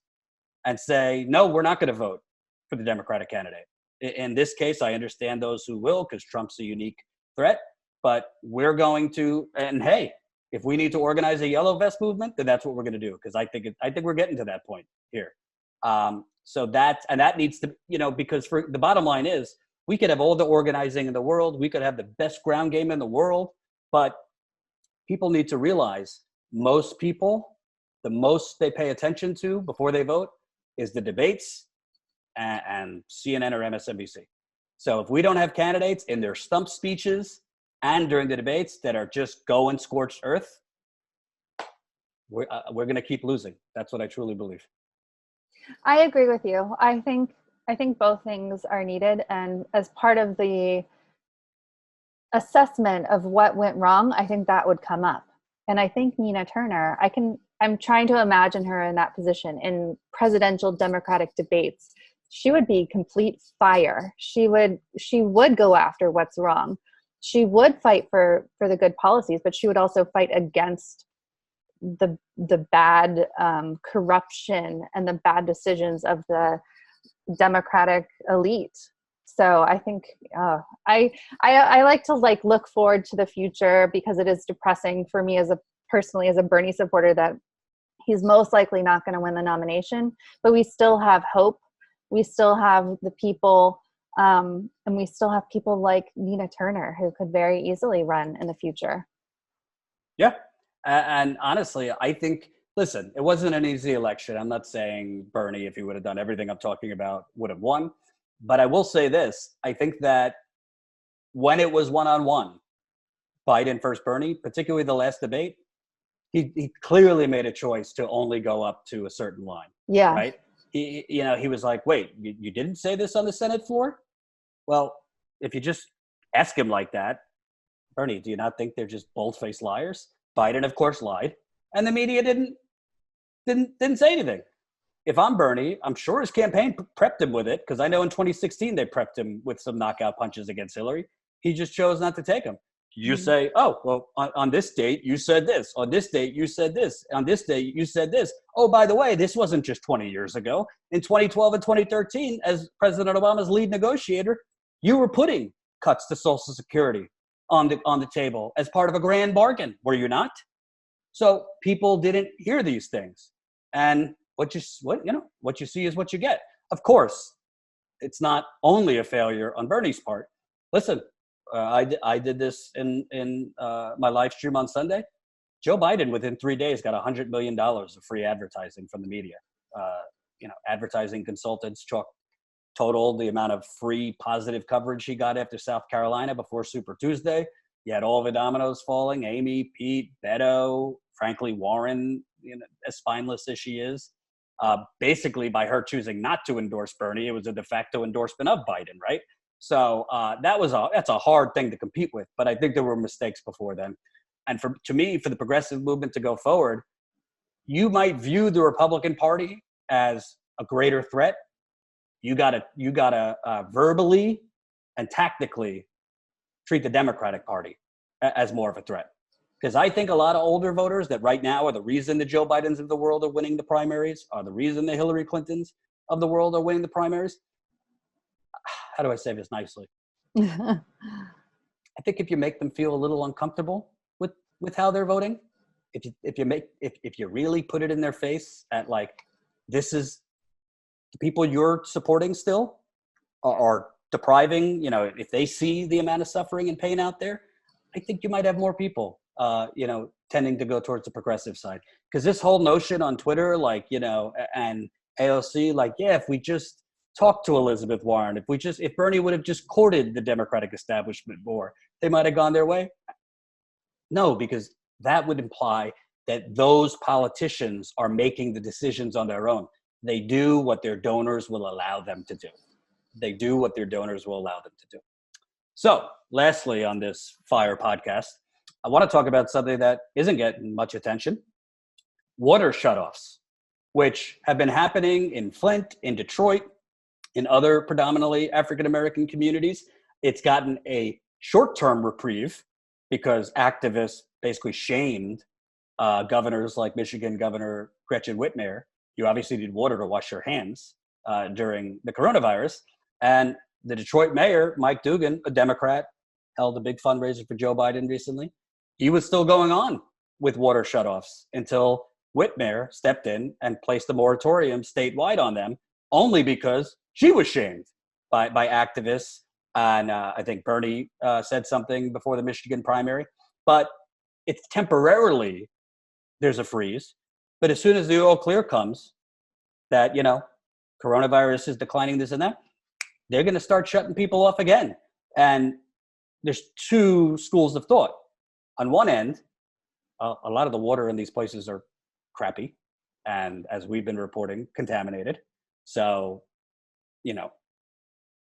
and say, no, we're not going to vote for the Democratic candidate. In this case, I understand those who will, because Trump's a unique threat. But we're going to, and hey, if we need to organize a yellow vest movement, then that's what we're going to do. Because I think we're getting to that point here. So that needs to, because for the bottom line is, we could have all the organizing in the world. We could have the best ground game in the world. But people need to realize most people, the most they pay attention to before they vote is the debates and CNN or MSNBC. So if we don't have candidates in their stump speeches and during the debates that are just going scorched earth, we're going to keep losing. That's what I truly believe. I agree with you. I think both things are needed. And as part of the assessment of what went wrong, I think that would come up. And I think Nina Turner, I'm trying to imagine her in that position in presidential Democratic debates. She would be complete fire. She would go after what's wrong. She would fight for the good policies, but she would also fight against the bad corruption and the bad decisions of the Democratic elite. So I think I like to look forward to the future, because it is depressing for me personally as a Bernie supporter that he's most likely not going to win the nomination, but we still have hope. We still have the people, and we still have people like Nina Turner who could very easily run in the future. Yeah. And honestly, I think, listen, it wasn't an easy election. I'm not saying Bernie, if he would have done everything I'm talking about, would have won. But I will say this. I think that when it was one-on-one, Biden versus Bernie, particularly the last debate, he clearly made a choice to only go up to a certain line. Yeah. Right? He was like, wait, you didn't say this on the Senate floor? Well, if you just ask him like that, Bernie, do you not think they're just bold-faced liars? Biden, of course, lied. And the media didn't say anything. If I'm Bernie, I'm sure his campaign prepped him with it, because I know in 2016 they prepped him with some knockout punches against Hillary. He just chose not to take them. You say, oh, well, on this date, you said this. On this date, you said this. On this date, you said this. Oh, by the way, this wasn't just 20 years ago. In 2012 and 2013, as President Obama's lead negotiator, you were putting cuts to Social Security on the table as part of a grand bargain, were you not? So people didn't hear these things. And what you see is what you get. Of course, it's not only a failure on Bernie's part. Listen, I did this in my live stream on Sunday. Joe Biden, within 3 days, got $100 million of free advertising from the media. Advertising consultants totaled the amount of free positive coverage he got after South Carolina before Super Tuesday. You had all the dominoes falling: Amy, Pete, Beto, frankly, Warren, as spineless as she is. Basically, by her choosing not to endorse Bernie, it was a de facto endorsement of Biden, right? So that's a hard thing to compete with. But I think there were mistakes before then. And to me, for the progressive movement to go forward, you might view the Republican Party as a greater threat. You gotta verbally and tactically treat the Democratic Party as more of a threat. Because I think a lot of older voters that right now are the reason the Joe Bidens of the world are winning the primaries, are the reason the Hillary Clintons of the world are winning the primaries. How do I say this nicely? I think if you make them feel a little uncomfortable with how they're voting, if you really put it in their face at like, this is the people you're supporting still are depriving, if they see the amount of suffering and pain out there, I think you might have more people, tending to go towards the progressive side. Because this whole notion on Twitter, and AOC, if we just talked to Elizabeth Warren, if Bernie would have just courted the Democratic establishment more, they might have gone their way. No, because that would imply that those politicians are making the decisions on their own. They do what their donors will allow them to do. So, lastly, on this Fire podcast, I want to talk about something that isn't getting much attention: water shutoffs, which have been happening in Flint, in Detroit, in other predominantly African-American communities. It's gotten a short-term reprieve because activists basically shamed governors like Michigan Governor Gretchen Whitmer. You obviously need water to wash your hands during the coronavirus. And the Detroit mayor, Mike Dugan, a Democrat, held a big fundraiser for Joe Biden recently. He was still going on with water shutoffs until Whitmer stepped in and placed a moratorium statewide on them, only because she was shamed by activists. And I think Bernie said something before the Michigan primary. But it's temporarily, there's a freeze. But as soon as the all clear comes that, coronavirus is declining, this and that, they're going to start shutting people off again. And there's two schools of thought. On one end, a lot of the water in these places are crappy, and as we've been reporting, contaminated. So,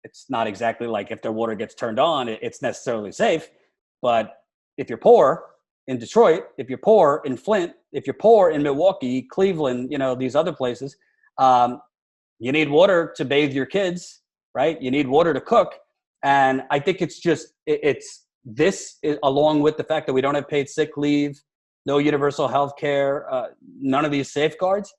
it's not exactly like if their water gets turned on, it's necessarily safe. But if you're poor in Detroit, if you're poor in Flint, if you're poor in Milwaukee, Cleveland, these other places, you need water to bathe your kids, right? You need water to cook. And I think it's just, along with the fact that we don't have paid sick leave, no universal health care, none of these safeguards.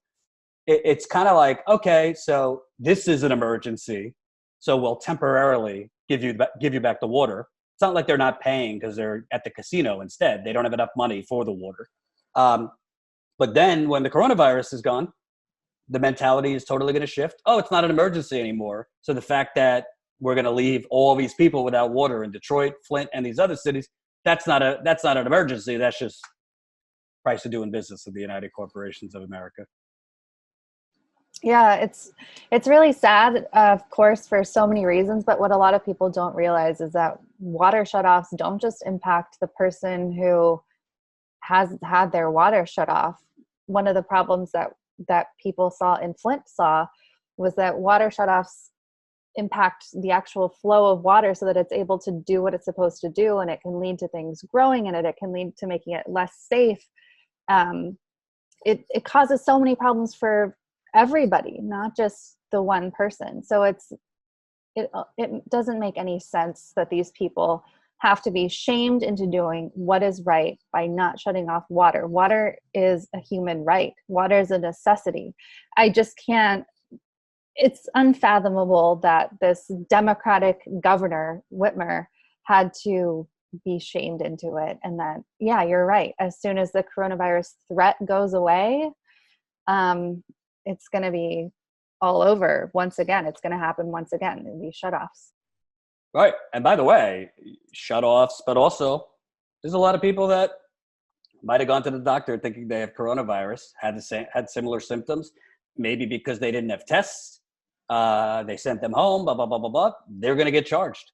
It's kind of like, okay, so this is an emergency, so we'll temporarily give you back the water. It's not like they're not paying because they're at the casino instead. They don't have enough money for the water. But then when the coronavirus is gone, the mentality is totally going to shift. Oh, it's not an emergency anymore. So the fact that we're going to leave all these people without water in Detroit, Flint, and these other cities, that's not an emergency. That's just price of doing business of the United Corporations of America. Yeah, it's really sad, of course, for so many reasons. But what a lot of people don't realize is that water shutoffs don't just impact the person who has had their water shut off. One of the problems that people in Flint saw was that water shutoffs impact the actual flow of water so that it's able to do what it's supposed to do, and it can lead to things growing in it. It can lead to making it less safe. It causes so many problems for everybody, not just the one person. So it doesn't make any sense that these people have to be shamed into doing what is right by not shutting off water. Water is a human right. Water is a necessity. I just can't. It's unfathomable that this Democratic governor, Whitmer, had to be shamed into it. And that, yeah, you're right. As soon as the coronavirus threat goes away, it's going to be all over once again. It's going to happen once again in these shutoffs. Right. And by the way, shutoffs, but also there's a lot of people that might have gone to the doctor thinking they have coronavirus, had similar symptoms, maybe because they didn't have tests. They sent them home, blah, blah, blah, blah, blah. They're going to get charged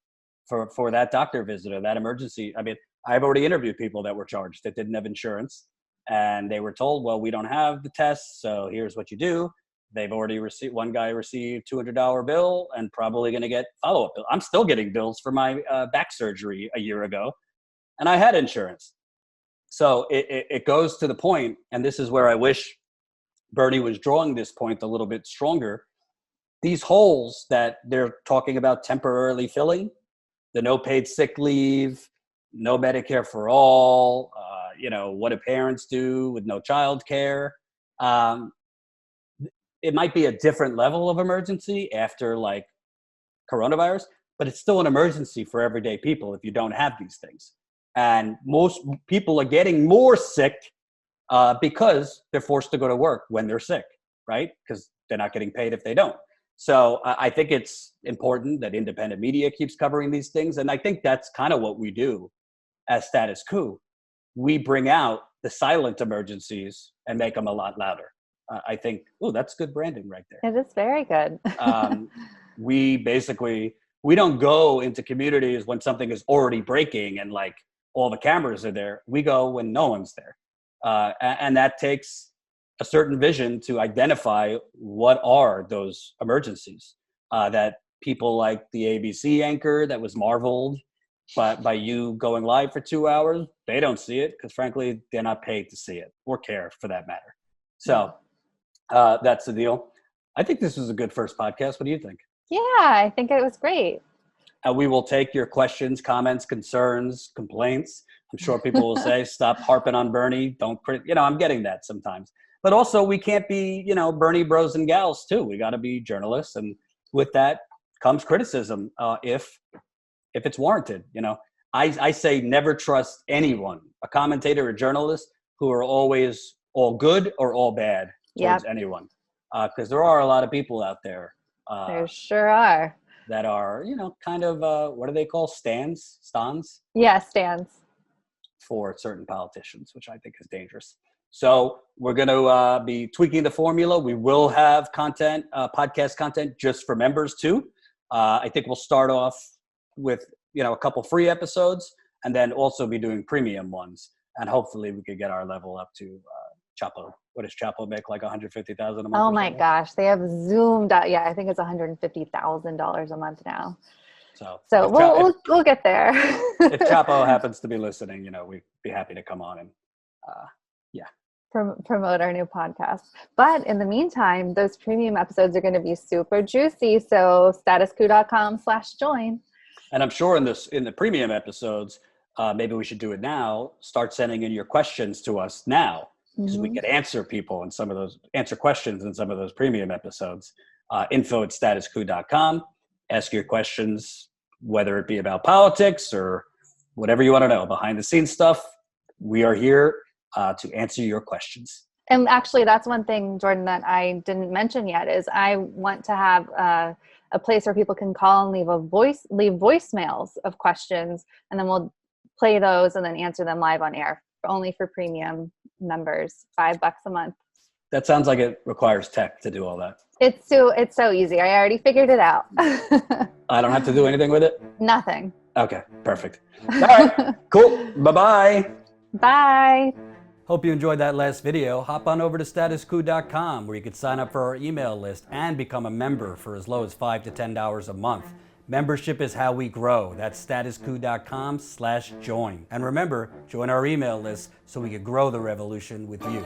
for that doctor visit or that emergency. I mean, I've already interviewed people that were charged that didn't have insurance, and they were told, well, we don't have the tests, so here's what you do. They've already received, one guy received $200 bill and probably going to get follow-up bill. I'm still getting bills for my back surgery a year ago, and I had insurance. So it goes to the point, and this is where I wish Bernie was drawing this point a little bit stronger. These holes that they're talking about temporarily filling, the no paid sick leave, no Medicare for all, what do parents do with no child care? It might be a different level of emergency after like coronavirus, but it's still an emergency for everyday people if you don't have these things. And most people are getting more sick because they're forced to go to work when they're sick, right? Because they're not getting paid if they don't. So I think it's important that independent media keeps covering these things. And I think that's kind of what we do as Status Coup. We bring out the silent emergencies and make them a lot louder. I think, that's good branding right there. It is very good. We don't go into communities when something is already breaking and like all the cameras are there. We go when no one's there. And that takes a certain vision to identify what are those emergencies that people like the ABC anchor that was marveled by you going live for 2 hours. They don't see it because frankly, they're not paid to see it or care for that matter. So that's the deal. I think this was a good first podcast. What do you think? Yeah, I think it was great. We will take your questions, comments, concerns, complaints. I'm sure people will say, stop harping on Bernie. Don't I'm getting that sometimes. But also we can't be, Bernie bros and gals too. We got to be journalists. And with that comes criticism if it's warranted. I say never trust anyone, a commentator, a journalist, who are always all good or all bad towards anyone. Because there are a lot of people out there. There sure are. That are, kind of, what do they call stans? Yeah, stans. For certain politicians, which I think is dangerous. So we're going to be tweaking the formula. We will have content, podcast content just for members too. I think we'll start off with, a couple free episodes and then also be doing premium ones. And hopefully we could get our level up to Chapo. What does Chapo make, like $150,000 a month? Oh my gosh, they have zoomed out. Yeah, I think it's $150,000 a month now. So we'll get there. If Chapo happens to be listening, we'd be happy to come on and promote our new podcast. But in the meantime, those premium episodes are going to be super juicy. So statuscoup.com/join. And I'm sure in the premium episodes, maybe we should do it now. Start sending in your questions to us now. Because we could answer questions in some of those premium episodes. info@statuscoup.com. Ask your questions, whether it be about politics or whatever you want to know, behind the scenes stuff. We are here to answer your questions. And actually, that's one thing, Jordan, that I didn't mention yet is I want to have a place where people can call and leave voicemails of questions, and then we'll play those and then answer them live on air. Only for premium members, $5 a month. That sounds like it requires tech to do all that. It's so easy. I already figured it out. I don't have to do anything with it? Nothing. Okay, perfect. All right, cool. Bye-bye. Bye. Hope you enjoyed that last video. Hop on over to statuscoup.com where you can sign up for our email list and become a member for as low as $5 to $10 a month. Membership is how we grow. That's statuscoup.com/join. And remember, join our email list so we can grow the revolution with you.